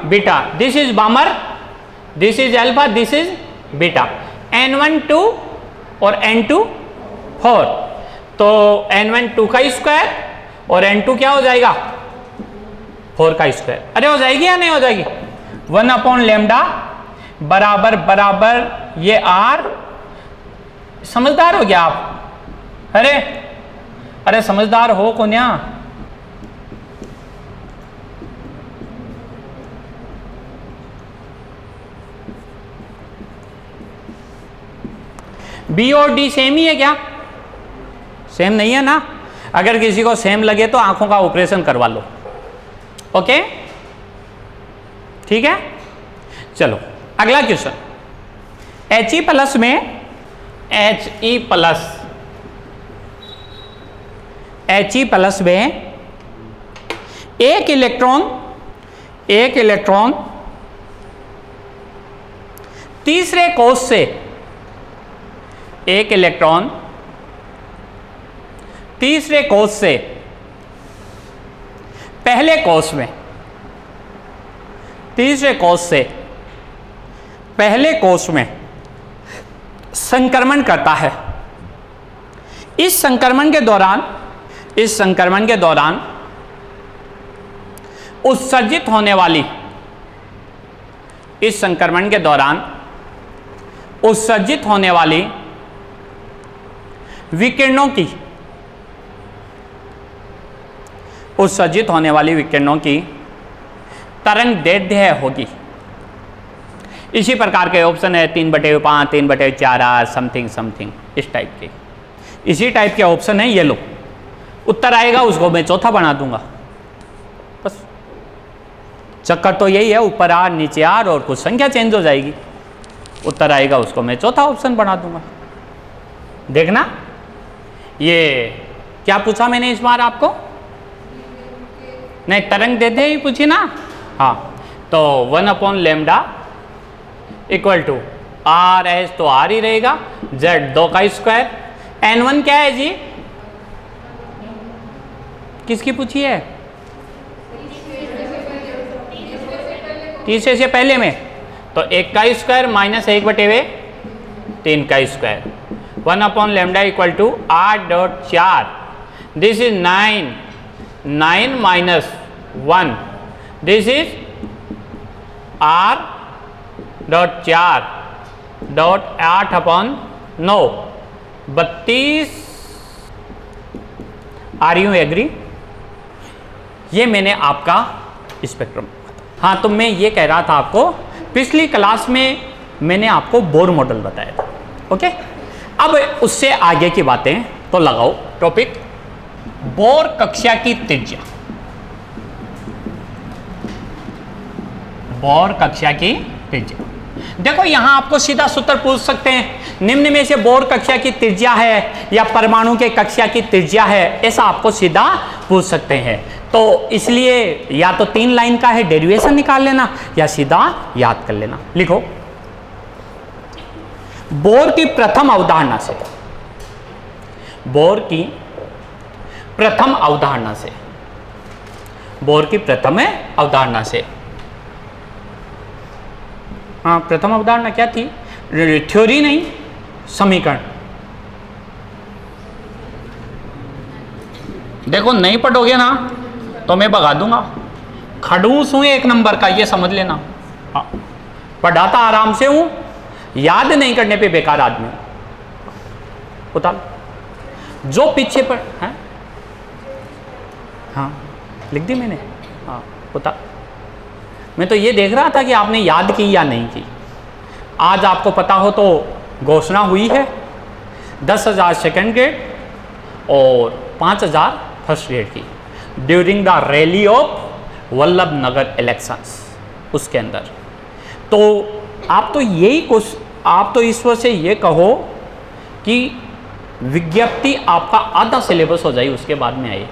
beta. This is बामर, this is alpha, this is beta. N1 2 और N2 4, तो N1 2 का स्क्वायर और N2 क्या हो जाएगा, 4 का स्क्वायर। अरे हो जाएगी या नहीं हो जाएगी। 1/λ बराबर बराबर ये R। समझदार हो गया आप, अरे समझदार हो कोन्या। बी और डी सेम ही है क्या, सेम नहीं है ना। अगर किसी को सेम लगे तो आंखों का ऑपरेशन करवा लो। ओके, ठीक है। चलो अगला क्वेश्चन। He प्लस में एक इलेक्ट्रॉन तीसरे कोश से, एक इलेक्ट्रॉन तीसरे कोश से पहले कोश में, तीसरे कोश से पहले कोश में संक्रमण करता है। इस संक्रमण के दौरान उत्सर्जित होने वाली, इस संक्रमण के दौरान उत्सर्जित होने वाली विकिरणों की, उत्सर्जित होने वाली विकिरणों की तरंग दैर्ध्य होगी। इसी प्रकार के ऑप्शन है 3/5, 3/4, समथिंग इस टाइप के, इसी टाइप के ऑप्शन है। ये लो, उत्तर आएगा उसको मैं चौथा बना दूंगा। बस चक्कर तो यही है, ऊपर R नीचे R और कुछ संख्या चेंज हो जाएगी। उत्तर आएगा उसको मैं चौथा ऑप्शन बना दूंगा। देखना ये क्या पूछा मैंने इस बार आपको, नहीं तरंग दैर्ध्य ही पूछी ना। हाँ, तो 1/λ इक्वल टू RH, तो R ही रहेगा, Z 2 का स्क्वायर। N1 क्या है जी, किसकी पूछी है, तीसरे से पहले में, तो 1 का स्क्वायर माइनस 1/3 का square. 1 upon lambda equal to 8.4, this is 9 minus 1, this is R.4.8 upon 9, 32। Are you agree? ये मैंने आपका स्पेक्ट्रम। हाँ, तो मैं ये कह रहा था आपको, पिछली क्लास में मैंने आपको बोर मॉडल बताया था। ओके, अब उससे आगे की बातें तो लगाओ टॉपिक, बोर कक्षा की त्रिज्या। बोर कक्षा की त्रिज्या, देखो यहां आपको सीधा सूत्र पूछ सकते हैं, निम्न में से बोर कक्षा की त्रिज्या है या परमाणु के कक्षा की त्रिज्या है, ऐसा आपको सीधा पूछ सकते हैं। तो इसलिए या तो 3 लाइन का है, डेरिवेशन निकाल लेना, या सीधा याद कर लेना। लिखो, बोर की प्रथम अवधारणा से, बोर की प्रथम अवधारणा से, बोर की प्रथम अवधारणा से, हाँ प्रथम अवधारणा क्या थी? थ्योरी नहीं, समीकरण। देखो नहीं पढ़ोगे ना तो मैं भगा दूंगा, खड़ूस हूं 1 नंबर का, ये समझ लेना। हाँ, पढ़ाता आराम से हूं, याद नहीं करने पे बेकार आदमी उतार जो पीछे पर है। हाँ लिख दी मैंने, हाँ उतार। मैं तो ये देख रहा था कि आपने याद की या नहीं की। आज आपको पता हो तो घोषणा हुई है 10,000 सेकेंड ग्रेड और 5,000 फर्स्ट ग्रेड की during the rally of Vallabh Nagar elections, उसके अंदर। तो आप तो यही कुछ, आप तो ईश्वर से ये कहो कि विज्ञप्ति आपका आधा सिलेबस हो जाए उसके बाद में आए,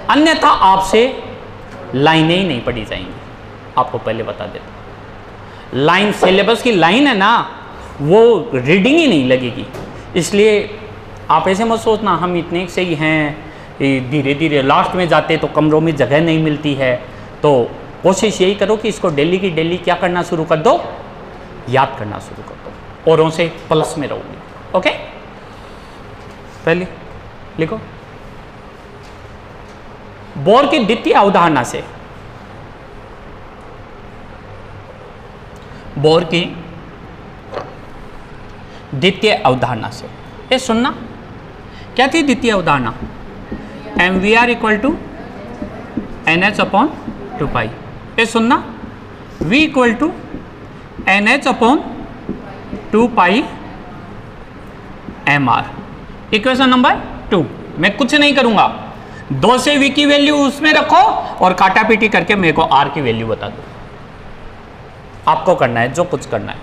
अन्यथा आपसे लाइनें ही नहीं पढ़ी जाएंगी। आपको पहले बता देता, लाइन सिलेबस की लाइन है ना, वो रीडिंग ही नहीं लगेगी। इसलिए आप ऐसे मत सोचना हम इतने से ही हैं, धीरे धीरे लास्ट में जाते तो कमरों में जगह नहीं मिलती है। तो कोशिश यही करो कि इसको डेली की डेली क्या करना शुरू कर दो, याद करना शुरू कर दो, औरों से प्लस में रहोगे। ओके, पहले लिखो, बोर की द्वितीय अवधारणा से, बोर की द्वितीय अवधारणा से, ये सुनना क्या थी द्वितीय अवधारणा? MVR equal to NH upon 2π। ये सुनना, V equal to NH upon 2π MR। Equation number 2। मैं कुछ नहीं करूंगा, 2 से V की वैल्यू उसमें रखो और काटा पीटी करके मेरे को R की वैल्यू बता दो। आपको करना है जो कुछ करना है।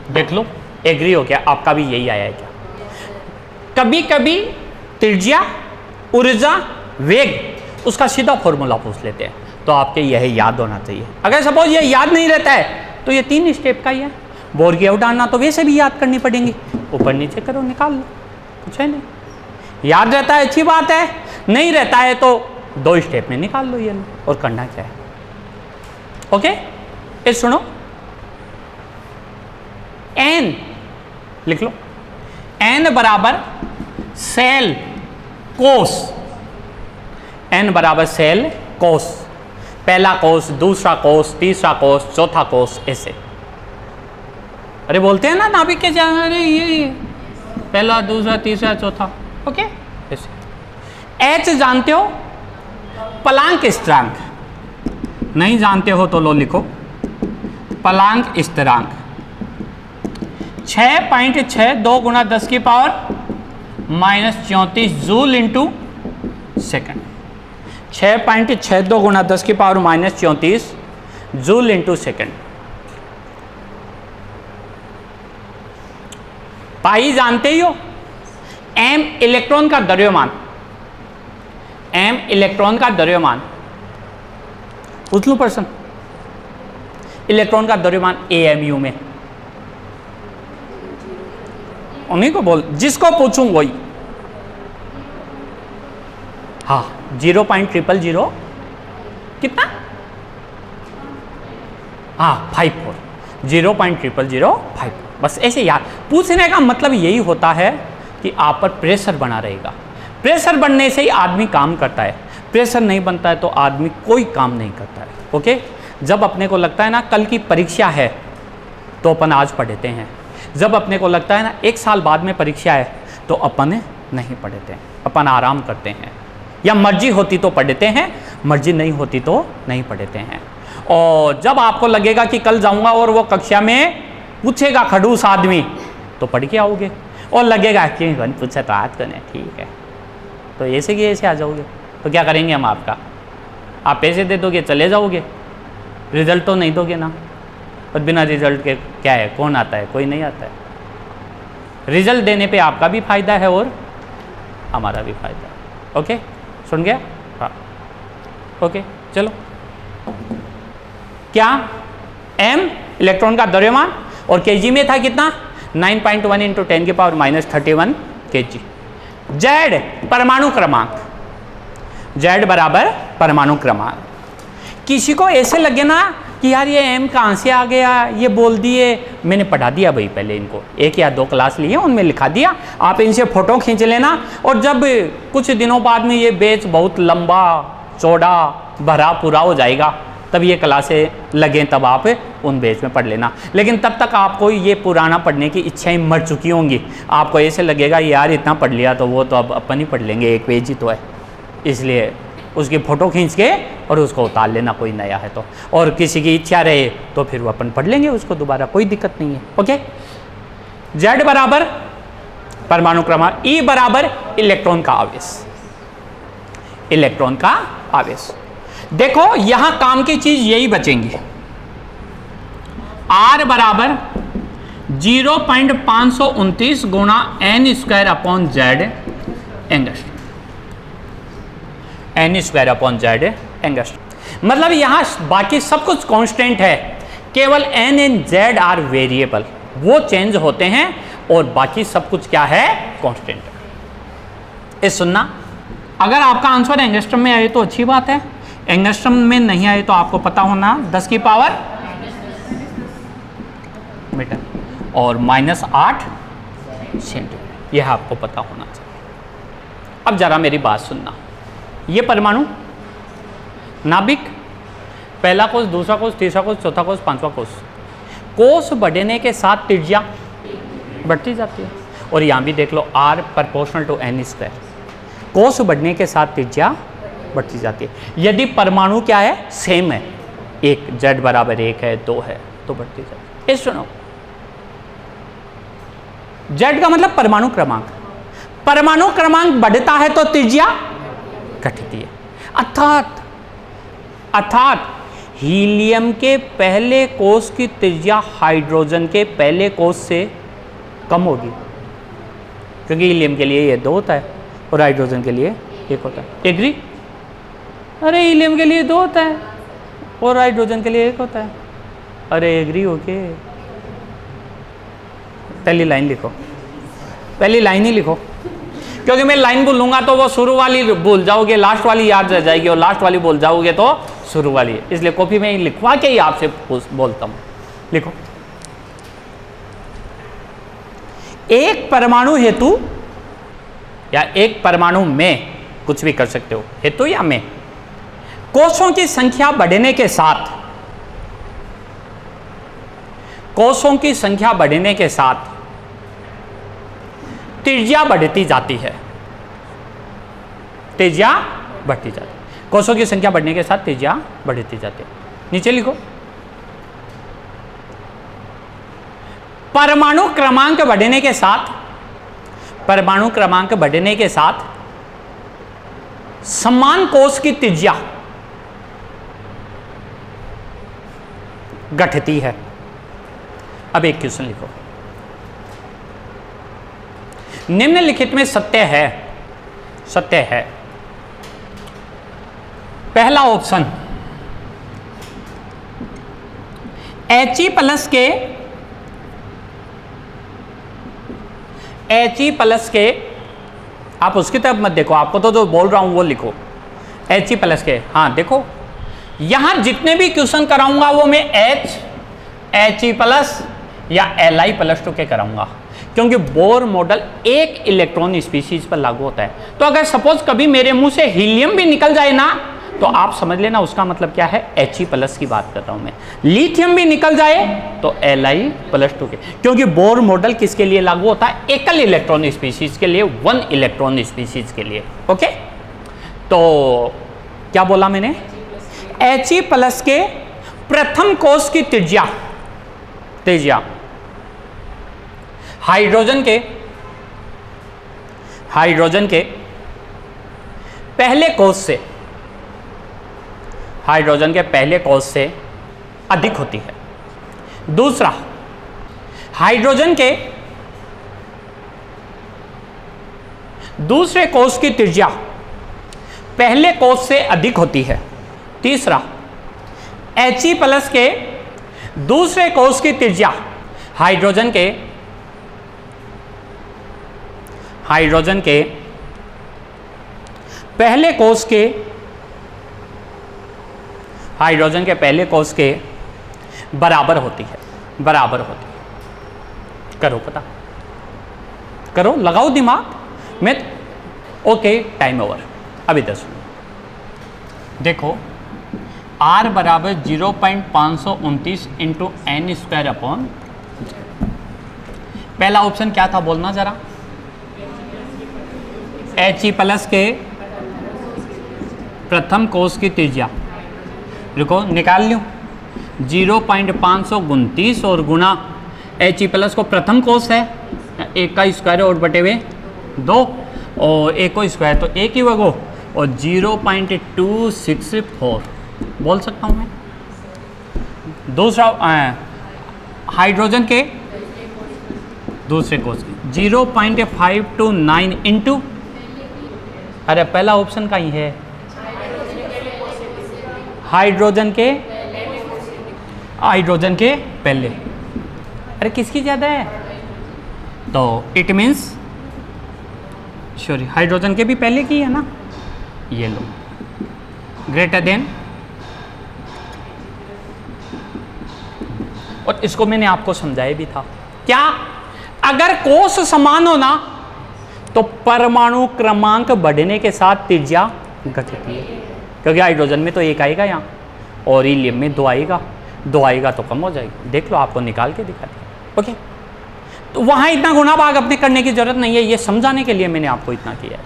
देख लो, एग्री हो क्या? आपका भी यही आया है क्या? कभी कभी त्रिज्या, ऊर्जा, वेग, उसका सीधा फॉर्मूला पूछ लेते हैं, तो आपके यह याद होना चाहिए। अगर सपोज ये याद नहीं रहता है तो ये 3 स्टेप का ही है। बोर की अवधारणा तो वैसे भी याद करनी पड़ेंगी, ऊपर नीचे करो निकाल लो, कुछ है नहीं। याद रहता है अच्छी बात है, नहीं रहता है तो 2 स्टेप में निकाल लो ये लो, और करना क्या है। ओके, ये सुनो, N लिख लो, N बराबर सेल कोस, N बराबर सेल कोस, पहला कोस, दूसरा कोस, तीसरा कोस, चौथा कोस, ऐसे। अरे बोलते हैं ना नाभिक के जान, अरे ये पहला, दूसरा, तीसरा, चौथा। ओके, ऐसे। H जानते हो, प्लांक स्थिरांक। नहीं जानते हो तो लो लिखो, प्लांक स्थिरांक 6.62 गुणा 10 की पावर -34 जूल इंटू सेकेंड। 6.62 गुणा 10 की पावर -34 जूल इंटू सेकेंड। पाई जानते ही हो, m इलेक्ट्रॉन का द्रव्यमान, m इलेक्ट्रॉन का द्रव्यमान। पूछ लूं प्रश्न, इलेक्ट्रॉन का द्रव्यमान AMU में, उन्हीं को बोल, जिसको पूछूं वही। हाँ 0.000 कितना, हाँ 54, 0.00054। बस ऐसे यार पूछने का मतलब यही होता है कि आप पर प्रेशर बना रहेगा। प्रेशर बनने से ही आदमी काम करता है, प्रेशर नहीं बनता है तो आदमी कोई काम नहीं करता है। ओके, जब अपने को लगता है ना कल की परीक्षा है तो अपन आज पढ़ते हैं, जब अपने को लगता है ना 1 साल बाद में परीक्षा है तो अपन नहीं पढ़ते हैं, अपन आराम करते हैं, या मर्जी होती तो पढ़ते हैं, मर्जी नहीं होती तो नहीं पढ़ते हैं। और जब आपको लगेगा कि कल जाऊंगा और वो कक्षा में पूछेगा खड़ूस आदमी तो पढ़ के आओगे, और लगेगा कि कौन पूछा तो आज कौन है, ठीक है, तो ऐसे कि ऐसे आ जाओगे। तो क्या करेंगे हम आपका, आप पैसे दे दोगे चले जाओगे, रिजल्ट तो नहीं दोगे ना। और बिना रिजल्ट के क्या है, कौन आता है, कोई नहीं आता है। रिजल्ट देने पे आपका भी फायदा है और हमारा भी फायदा है। ओके, सुन गया? हाँ ओके, चलो। क्या m इलेक्ट्रॉन का द्रव्यमान और केजी में था कितना, 9.1 इंटू 10 की पावर -31 kg। z परमाणु क्रमांक, z बराबर परमाणु क्रमांक। किसी को ऐसे लगे ना कि यार ये m कहाँ से आ गया, ये बोल दिए, मैंने पढ़ा दिया भाई, पहले इनको 1 या 2 क्लास लिए उनमें लिखा दिया, आप इनसे फोटो खींच लेना, और जब कुछ दिनों बाद में ये बैच बहुत लंबा चौड़ा भरा पूरा हो जाएगा तब ये क्लासें लगें, तब आप उन बैच में पढ़ लेना। लेकिन तब तक आपको ये पुराना पढ़ने की इच्छाएं मर चुकी होंगी, आपको ऐसे लगेगा यार इतना पढ़ लिया तो वो तो अब अपन ही पढ़ लेंगे, 1 पेज ही तो है, इसलिए उसकी फ़ोटो खींच के और उसको उतार लेना कोई नया है तो, और किसी की इच्छा रहे तो फिर वो अपन पढ़ लेंगे उसको दोबारा, कोई दिक्कत नहीं है। ओके, Z बराबर परमाणु क्रमांक, E बराबर इलेक्ट्रॉन का आवेश, इलेक्ट्रॉन का आवेश। देखो यहां काम की चीज यही बचेंगी, R बराबर 0.529 गुणा n² upon Z angstrom, n² angstrom. मतलब यहां बाकी सब कुछ कांस्टेंट है, केवल n and Z are variable, वो चेंज होते हैं, और बाकी सब कुछ क्या है, कांस्टेंट। ये सुनना, अगर आपका आंसर एंगस्ट्रॉम में आए तो अच्छी बात है, एंगस्ट्रॉम में नहीं आए तो आपको पता होना 10 की पावर मीटर और -8 सेंटीमीटर, यह आपको पता होना चाहिए। अब जरा मेरी बात सुनना, ये परमाणु, नाभिक, पहला कोष, दूसरा कोष, तीसरा कोष, चौथा कोष, पांचवा कोष, कोष बढ़ने के साथ त्रिज्या बढ़ती जाती है। और यहाँ भी देख लो R प्रोपोर्शनल टू n², कोष बढ़ने के साथ त्रिज्या बढ़ती जाती है। यदि परमाणु क्या है, सेम है, 1 Z बराबर 1 है, 2 है, तो बढ़ती जाती है। सुनो, Z का मतलब परमाणु क्रमांक, परमाणु क्रमांक बढ़ता है तो त्रिज्या घटती है। अर्थात हीलियम के पहले कोष की त्रिज्या हाइड्रोजन के पहले कोष से कम होगी, क्योंकि हीलियम के लिए ये 2 होता है और हाइड्रोजन के लिए 1 होता है। एग्री? अरे हीलियम के लिए 2 होता है और हाइड्रोजन के लिए 1 होता है। अरे एग्री हो के? पहली लाइन लिखो, पहली लाइन ही लिखो, क्योंकि मैं लाइन बोलूंगा तो वो शुरू वाली भूल जाओगे, लास्ट वाली याद रह जाएगी, और लास्ट वाली बोल जाओगे तो शुरू वाली, इसलिए कॉपी में लिखवा के ही आपसे बोलता हूं। लिखो, एक परमाणु हेतु या एक परमाणु में, कुछ भी कर सकते हो, हेतु या में, कोषों की संख्या बढ़ने के साथ, कोषों की संख्या बढ़ने के साथ त्रिज्या बढ़ती जाती है, त्रिज्या बढ़ती जाती है। कोषों की संख्या बढ़ने के साथ त्रिज्या बढ़ती जाती है। नीचे लिखो, परमाणु क्रमांक बढ़ने के साथ, परमाणु क्रमांक बढ़ने के साथ समान कोष की त्रिज्या घटती है। अब एक क्वेश्चन लिखो, निम्नलिखित में सत्य है, सत्य है, पहला ऑप्शन He प्लस के आप उसकी तरफ मत देखो, आपको तो जो बोल रहा हूँ वो लिखो। He प्लस के, हाँ देखो यहाँ जितने भी क्वेश्चन कराऊंगा वो मैं He प्लस या Li प्लस 2 के कराऊंगा, क्योंकि बोर मॉडल एक इलेक्ट्रॉन स्पीशीज पर लागू होता है। तो अगर सपोज कभी मेरे मुंह से हीलियम भी निकल जाए ना, तो आप समझ लेना उसका मतलब क्या है, He प्लस की बात कर रहा हूं मैं। लिथियम भी निकल जाए तो Li प्लस 2 के, क्योंकि बोर मॉडल किसके लिए लागू होता है, एकल इलेक्ट्रॉन स्पीशीज के लिए, वन इलेक्ट्रॉन स्पीशीज के लिए। ओके, तो क्या बोला मैंने, He प्लस के प्रथम कोष की त्रिज्या हाइड्रोजन के पहले कोष से अधिक होती है। दूसरा, हाइड्रोजन के दूसरे कोष की त्रिज्या पहले कोष से अधिक होती है। तीसरा, He प्लस के दूसरे कोष की त्रिज्या हाइड्रोजन के पहले कोष के बराबर होती है। करो पता करो, लगाओ दिमाग में। Okay, time over. अभी 10 देखो, R बराबर 0.529 इंटू n स्क्वायर अपॉन, पहला ऑप्शन क्या था बोलना जरा, He प्लस के प्रथम कोष की त्रिज्या, रुको निकाल लूँ, 0.529 और गुना He प्लस को प्रथम कोष है, एक का स्क्वायर और बटे हुए 2 और एक को स्क्वायर तो एक ही वगो, और 0.264 बोल सकता हूँ मैं। दूसरा हाइड्रोजन के दूसरे कोष की 0.529 इंटू, अरे पहला ऑप्शन का ही है, हाइड्रोजन के पहले, अरे किसकी ज़्यादा है, तो इट मीन्स सॉरी हाइड्रोजन के भी पहले की है ना, ये लो, ग्रेटर देन। और इसको मैंने आपको समझाया भी था, क्या अगर कोष समान हो ना तो परमाणु क्रमांक बढ़ने के साथ त्रिज्या घटती है, क्योंकि हाइड्रोजन में तो एक आएगा यहाँ और हीलियम में 2 आएगा तो कम हो जाएगी। देख लो, आपको निकाल के दिखा दिया। ओके, तो वहाँ इतना गुना भाग अपने करने की जरूरत नहीं है, ये समझाने के लिए मैंने आपको इतना किया है।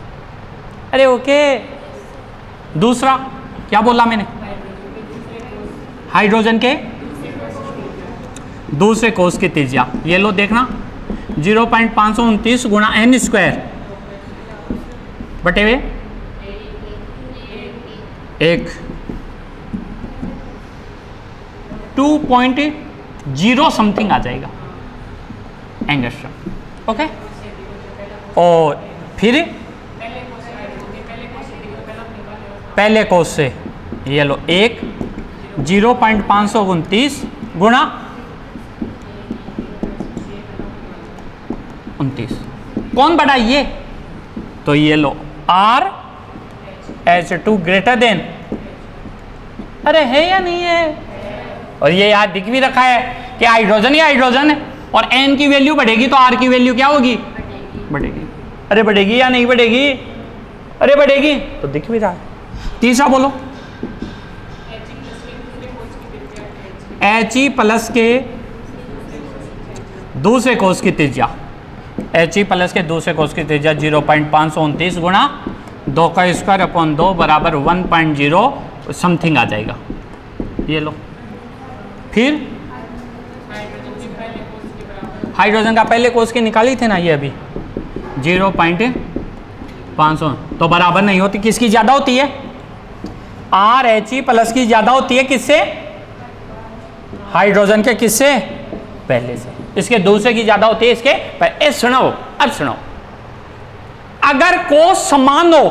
अरे ओके, दूसरा क्या बोला मैंने, हाइड्रोजन के दूसरे कोष की त्रिज्या, ये लो देखना, 0.529 गुणा n स्क्वायर बटे हुए 1, 2.0 समथिंग आ जाएगा एंगस्ट्रॉम। ओके, और फिर पहले कोष से ये लो 1, 0.529 गुणा 29, कौन बड़ा ये, तो ये लो RH2 ग्रेटर देन, अरे है या नहीं है, और ये याद दिख भी रखा है कि हाइड्रोजन ही हाइड्रोजन है, और n की वैल्यू बढ़ेगी तो r की वैल्यू क्या होगी, बढ़ेगी। अरे बढ़ेगी या नहीं बढ़ेगी, अरे बढ़ेगी, तो दिख भी रहा है। तीसरा बोलो, He प्लस के दूसरे कोष की त्रिज्या, He प्लस के दूसरे कोष की त्रिज्या 0.529 गुणा 2 का स्क्वायर अपॉन 2 बराबर 1.0 समथिंग आ जाएगा। ये लो, फिर हाइड्रोजन का पहले कोष की निकाली थे ना, ये अभी 0.500 तो बराबर नहीं होती, किसकी ज़्यादा होती है, RH प्लस की ज़्यादा होती है, किससे, हाइड्रोजन के किससे पहले से, इसके दूसरे की ज्यादा होती है इसके पहले। सुनो, अब सुनो, अगर कोष समान हो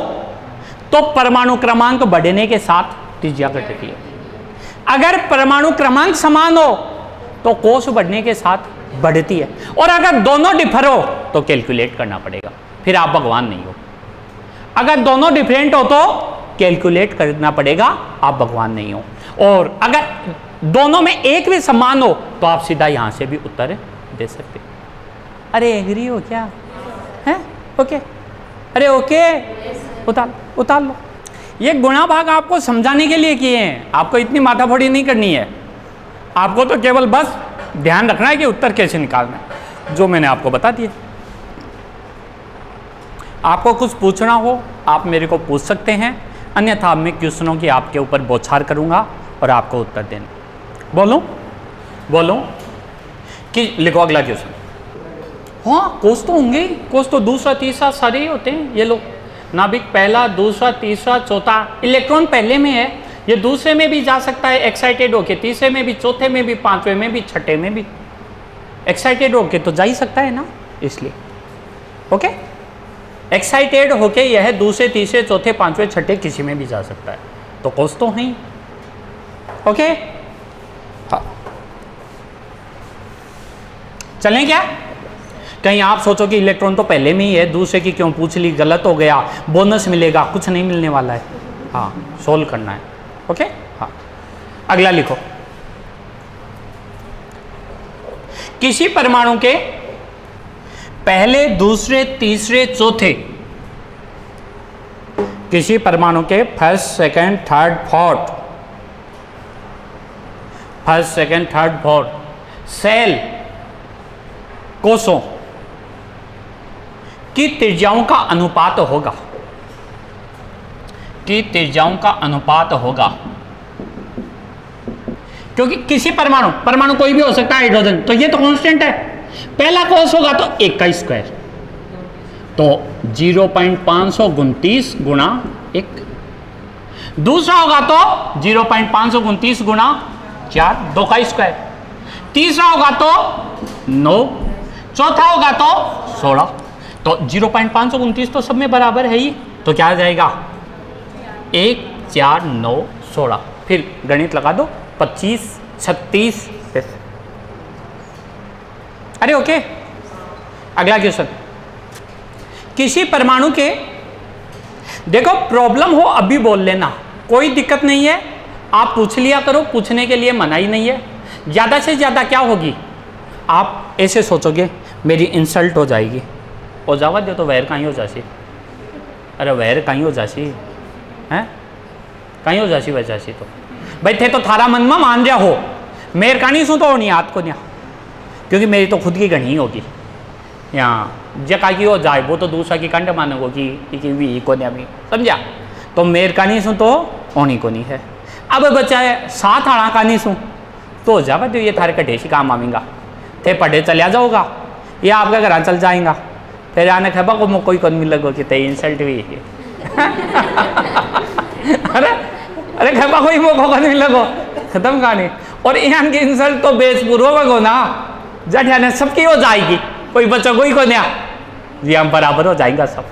तो परमाणु क्रमांक बढ़ने के साथ त्रिज्या घटती है, अगर परमाणु क्रमांक समान हो तो कोष बढ़ने के साथ बढ़ती है, और अगर दोनों डिफर हो तो कैलकुलेट करना पड़ेगा, फिर आप भगवान नहीं हो। अगर दोनों डिफरेंट हो तो कैलकुलेट करना पड़ेगा, आप भगवान नहीं हो। और अगर दोनों में एक भी समान हो तो आप सीधा यहां से भी उत्तर दे सकते। अरे एग्री हो क्या है? ओके, अरे ओके, उतार लो। ये गुणा भाग आपको समझाने के लिए किए हैं, आपको इतनी माथाफोड़ी नहीं करनी है। आपको तो केवल बस ध्यान रखना है कि उत्तर कैसे निकालना है, जो मैंने आपको बता दिया। आपको कुछ पूछना हो आप मेरे को पूछ सकते हैं, अन्यथा मैं क्वेश्चनों की आपके ऊपर बौछार करूंगा और आपको उत्तर देना। बोलो कि लिखो अगला क्वेश्चन। हाँ, कोष तो होंगे ही, कोष तो दूसरा तीसरा सारे ही होते हैं। ये लो, नाभिक पहला, दूसरा, तीसरा, चौथा। इलेक्ट्रॉन पहले में है, ये दूसरे में भी जा सकता है एक्साइटेड होके, तीसरे में भी, चौथे में भी, पांचवें में भी, छठे में भी एक्साइटेड होके तो जा ही सकता है ना, इसलिए ओके। एक्साइटेड होके यह दूसरे, तीसरे, चौथे, पांचवें, छठे किसी में भी जा सकता है, तो कोष तो है ही। ओके, हाँ, चलें क्या? कहीं आप सोचो कि इलेक्ट्रॉन तो पहले में ही है, दूसरे की क्यों पूछ ली, गलत हो गया, बोनस मिलेगा, कुछ नहीं मिलने वाला है। हाँ, सोल्व करना है। ओके, हाँ, अगला लिखो। किसी परमाणु के पहले, दूसरे, तीसरे, चौथे, किसी परमाणु के first, second, third, fourth, first, second, third, fourth cell, कोषों की त्रिज्याओं का अनुपात होगा, की त्रिज्याओं का अनुपात होगा। क्योंकि किसी परमाणु कोई भी हो सकता है, हाइड्रोजन, तो ये तो कांस्टेंट है। पहला कोष होगा तो 1 का स्क्वायर, तो 0.529 गुणा 1। दूसरा होगा तो 0.529 गुणा 4, 2 का स्क्वायर। तीसरा होगा तो 9, चौथा होगा तो 16। तो 0.529 तो सब में बराबर है ही, तो क्या आ जाएगा? 1, 4, 9, 16। फिर गणित लगा दो, 25, 36। अरे ओके, अगला क्वेश्चन। किसी परमाणु के, देखो प्रॉब्लम हो अभी बोल लेना, कोई दिक्कत नहीं है, आप पूछ लिया करो, पूछने के लिए मनाही नहीं है। ज़्यादा से ज़्यादा क्या होगी, आप ऐसे सोचोगे मेरी इंसल्ट हो जाएगी, हो जावा दे तो वैर कहीं हो जासी। अरे वैर कहीं हो जासी हैं, कहीं हो जासी वैसी तो भाई थे तो थारा मन में मान रहा हो, मेरे का नहीं सुन तो नहीं याद को नहीं, क्योंकि मेरी तो खुद की गणी होगी यहाँ जका की हो जाए, वो तो दूसरा की कंड मानोगी कि को नहीं अभी समझा, तो मेरे का नहीं सुन तो होनी को नहीं है। अब बच्चा है साथ आना का नहीं सुन तो हो जावा तो ये थारे कटेशी काम आवेगा, थे पढ़े चलिया जाओगा या आपका घर चल जाएगा, फिर आने खबा को मुझको कोई कौन मिलेगा कि ते इंसल्ट भी है। अरे खबा कोई मुझको कौन मिलेगा, खत्म कहानी। और यहाँ की इंसल्ट तो बेसपूर्वक हो ना, जट सबकी हो जाएगी, कोई बच्चा कोई को नहीं, जी हम बराबर हो जाएगा सब,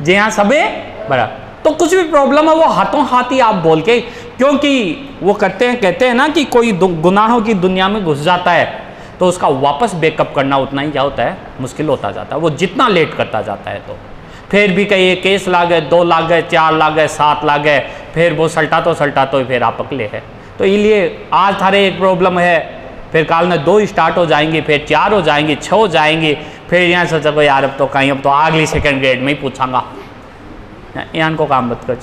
जी हाँ सबे बराबर। तो कुछ भी प्रॉब्लम है वो हाथों हाथ ही आप बोल के, क्योंकि वो कहते हैं ना कि कोई गुनाहों की दुनिया में घुस जाता है तो उसका वापस बैकअप करना उतना ही क्या होता है, मुश्किल होता जाता है। वो जितना लेट करता जाता है तो फिर भी कहीं केस ला गए, 2 लाख गए, 4 लाख गए, 7 लाख गए, फिर वो सल्टा तो फिर आप अकले है। तो इसलिए आज थारे एक प्रॉब्लम है, फिर काल में 2 स्टार्ट हो जाएंगी, फिर 4 हो जाएंगी, 6 हो जाएंगी, फिर यहाँ सोचा को यार अब तो कहीं अब तो अगली सेकंड ग्रेड में ही पूछांगा, यहाँ को काम मत कर।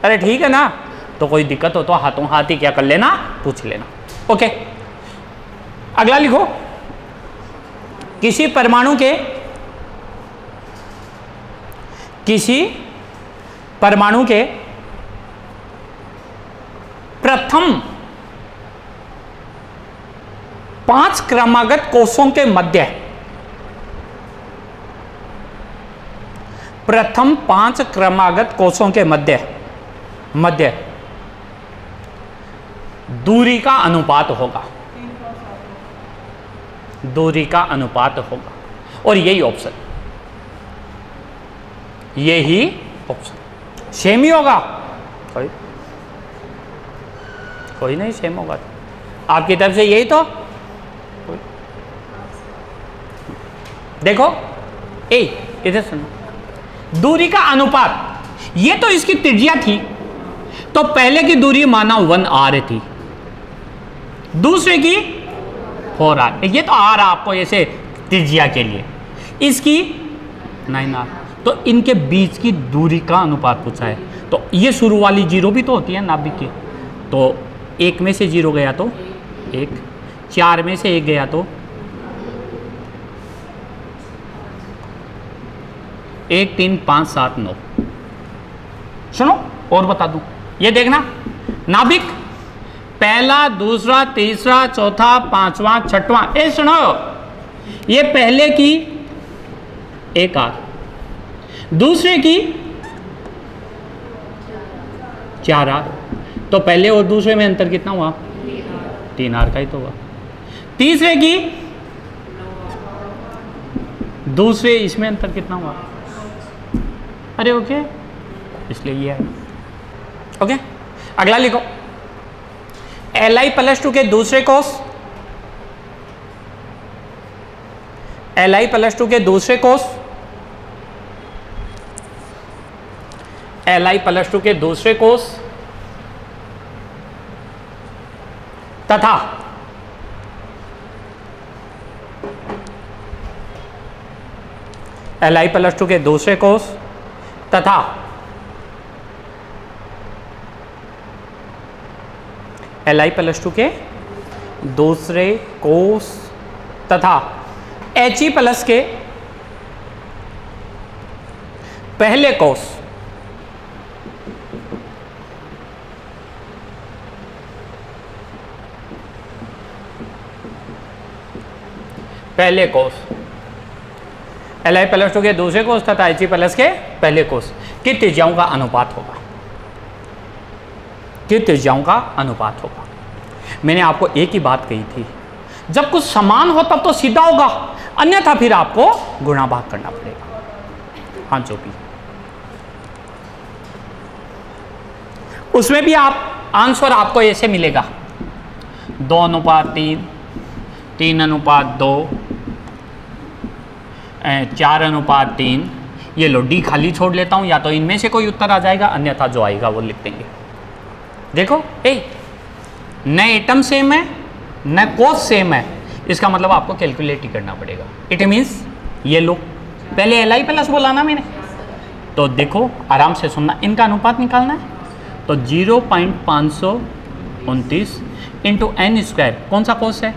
अरे ठीक है ना, तो कोई दिक्कत हो तो हाथों हाथ ही क्या कर लेना, पूछ लेना। ओके, अगला लिखो। किसी परमाणु के प्रथम 5 क्रमागत कोषों के मध्य, प्रथम 5 क्रमागत कोषों के मध्य दूरी का अनुपात होगा, दूरी का अनुपात होगा। और यही ऑप्शन, यही ऑप्शन सेम ही होगा, कोई नहीं सेम होगा आपकी तरफ से, यही तो देखो। इधर सुनो, दूरी का अनुपात, ये तो इसकी त्रिज्या थी, तो पहले की दूरी माना 1r थी, दूसरे की 4r, ये तो r आपको ऐसे त्रिज्या के लिए, इसकी 9r, तो इनके बीच की दूरी का अनुपात पूछा है। तो ये शुरू वाली जीरो भी तो होती है नाभिक की, तो 1 में से 0 गया तो 1, 4 में से 1 गया तो 1, 3, 5, 7, 9। सुनो और बता दूं, ये देखना नाभिक पहला, दूसरा, तीसरा, चौथा, पांचवा, छठवां, ए सुनो, ये पहले की 1r, दूसरे की 4r, तो पहले और दूसरे में अंतर कितना हुआ? 3r का ही तो हुआ। तीसरे की दूसरे, इसमें अंतर कितना हुआ? अरे ओके, इसलिए ये है। ओके, अगला लिखो, Li + 2 के दूसरे कोस, Li + 2 के दूसरे कोस, Li + 2 के दूसरे कोस तथा Li + 2 के दूसरे कोस तथा Li + 2 के दूसरे कोस तथा He + के पहले कोस, पहले कोस, Li + 2 के दूसरे कोस तथा He + के पहले कोस की त्रिज्याओं का अनुपात होगा, की त्रिज्याओं का अनुपात होगा। मैंने आपको एक ही बात कही थी, जब कुछ समान हो तब तो सीधा होगा, अन्यथा फिर आपको गुणा भाग करना पड़ेगा। हाँ, जो भी उसमें भी आप आंसर आपको ऐसे मिलेगा 2:3, 3:2, 4:3। ये लो डी खाली छोड़ लेता हूं, या तो इनमें से कोई उत्तर आ जाएगा, अन्यथा जो आएगा वो लिख देंगे। देखो न एटम सेम है न कोस सेम है, इसका मतलब आपको कैलकुलेट ही करना पड़ेगा। इट मीन्स ये लो, पहले Li + बोला ना मैंने, तो देखो आराम से सुनना, इनका अनुपात निकालना है, तो 0.529 इंटू n², कौन सा कोस है?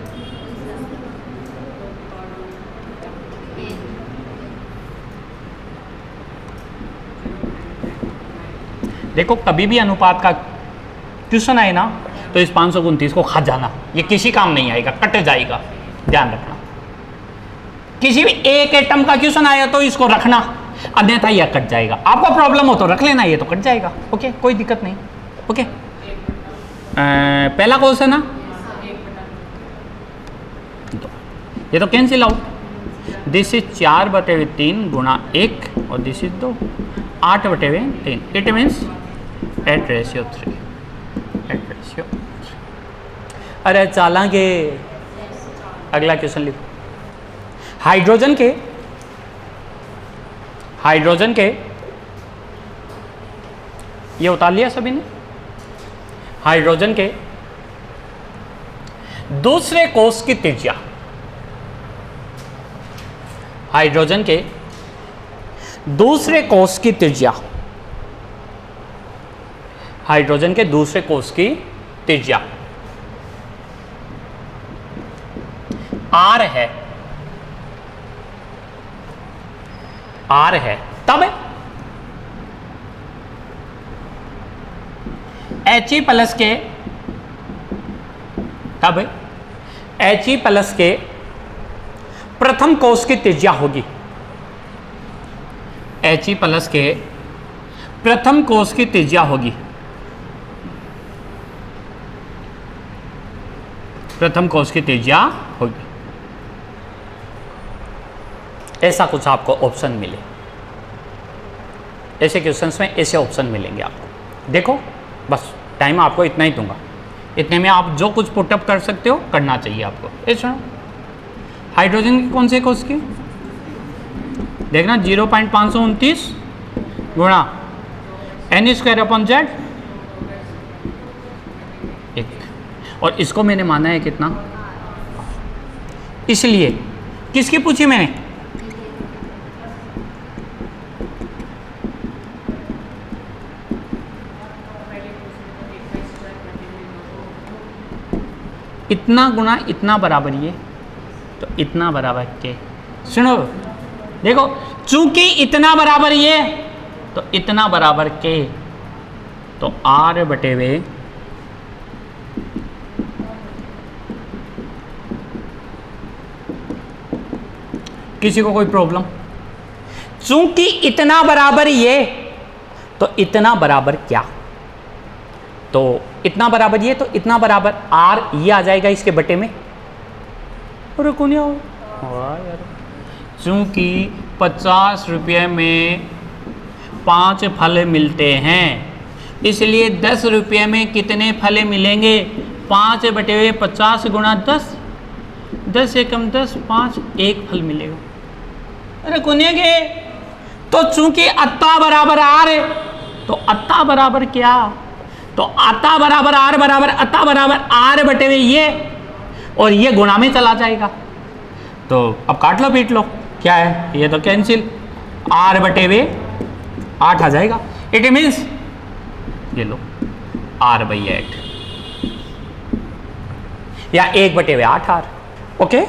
देखो कभी भी अनुपात का क्वेश्चन आए ना, तो इस 529 को खा जाना, ये किसी काम नहीं आएगा, कट जाएगा, ध्यान रखना। किसी भी एक एटम का क्वेश्चन आया तो इसको रखना, अन्यथा यह कट जाएगा। आपको प्रॉब्लम हो तो रख लेना, ये तो कट जाएगा। ओके, कोई दिक्कत नहीं। ओके, पहला कोस है ना, ये तो कैंसिल आउट, दिस इज 4/3 गुणा 1 और दिस इज 2, 8/3। It means 8/3। अरे चालांगे, अगला क्वेश्चन लिखो। हाइड्रोजन के ये उतार लिया सभी ने। हाइड्रोजन के दूसरे कोस की त्रिज्या, हाइड्रोजन के दूसरे कोस की त्रिज्या, हाइड्रोजन के दूसरे कोस की त्रिज्या R है, तब He + के, तब He + के प्रथम कोस की त्रिज्या होगी, He + के प्रथम कोस की त्रिज्या होगी, प्रथम कोस की त्रिज्या होगी। ऐसा कुछ आपको ऑप्शन मिले, ऐसे क्वेश्चंस में ऐसे ऑप्शन मिलेंगे आपको। देखो बस टाइम आपको इतना ही दूंगा, इतने में आप जो कुछ पुटअप कर सकते हो करना चाहिए आपको। ये सुनो, हाइड्रोजन की कौन से कोस की देखना, 0.529 गुणा एन स्क्वायर अपॉन जेड, एक, और इसको मैंने माना है कितना, इसलिए किसकी पूछी मैंने, इतना गुणा इतना बराबर ये, तो इतना बराबर के, सुनो देखो, चूंकि इतना बराबर ये तो इतना बराबर के, तो आर बटे वे किसी को कोई प्रॉब्लम, चूंकि इतना बराबर ये तो इतना बराबर क्या, तो इतना बराबर ये तो इतना बराबर आर, ये आ जाएगा इसके बटे में, अरे कौन यार, चूंकि 50 रुपये में 5 फल मिलते हैं, इसलिए 10 रुपये में कितने फल मिलेंगे, 5 बटे हुए 50 गुणा 10, 10 एकम 10, 5, एक फल मिलेगा। अरे कुनिया के, तो चूंकि अत्ता बराबर आर है, तो अत्ता बराबर क्या, तो अत्ता बराबर आर बराबर अत्ता बराबर आर बटे हुए ये, और ये गुणा में चला जाएगा, तो अब काट लो पीट लो, क्या है ये तो कैंसिल, आर बटे हुए 8 आ जाएगा, इट मीन्स ये लो r/8 या 1 बटे हुए 8 आर, ओके।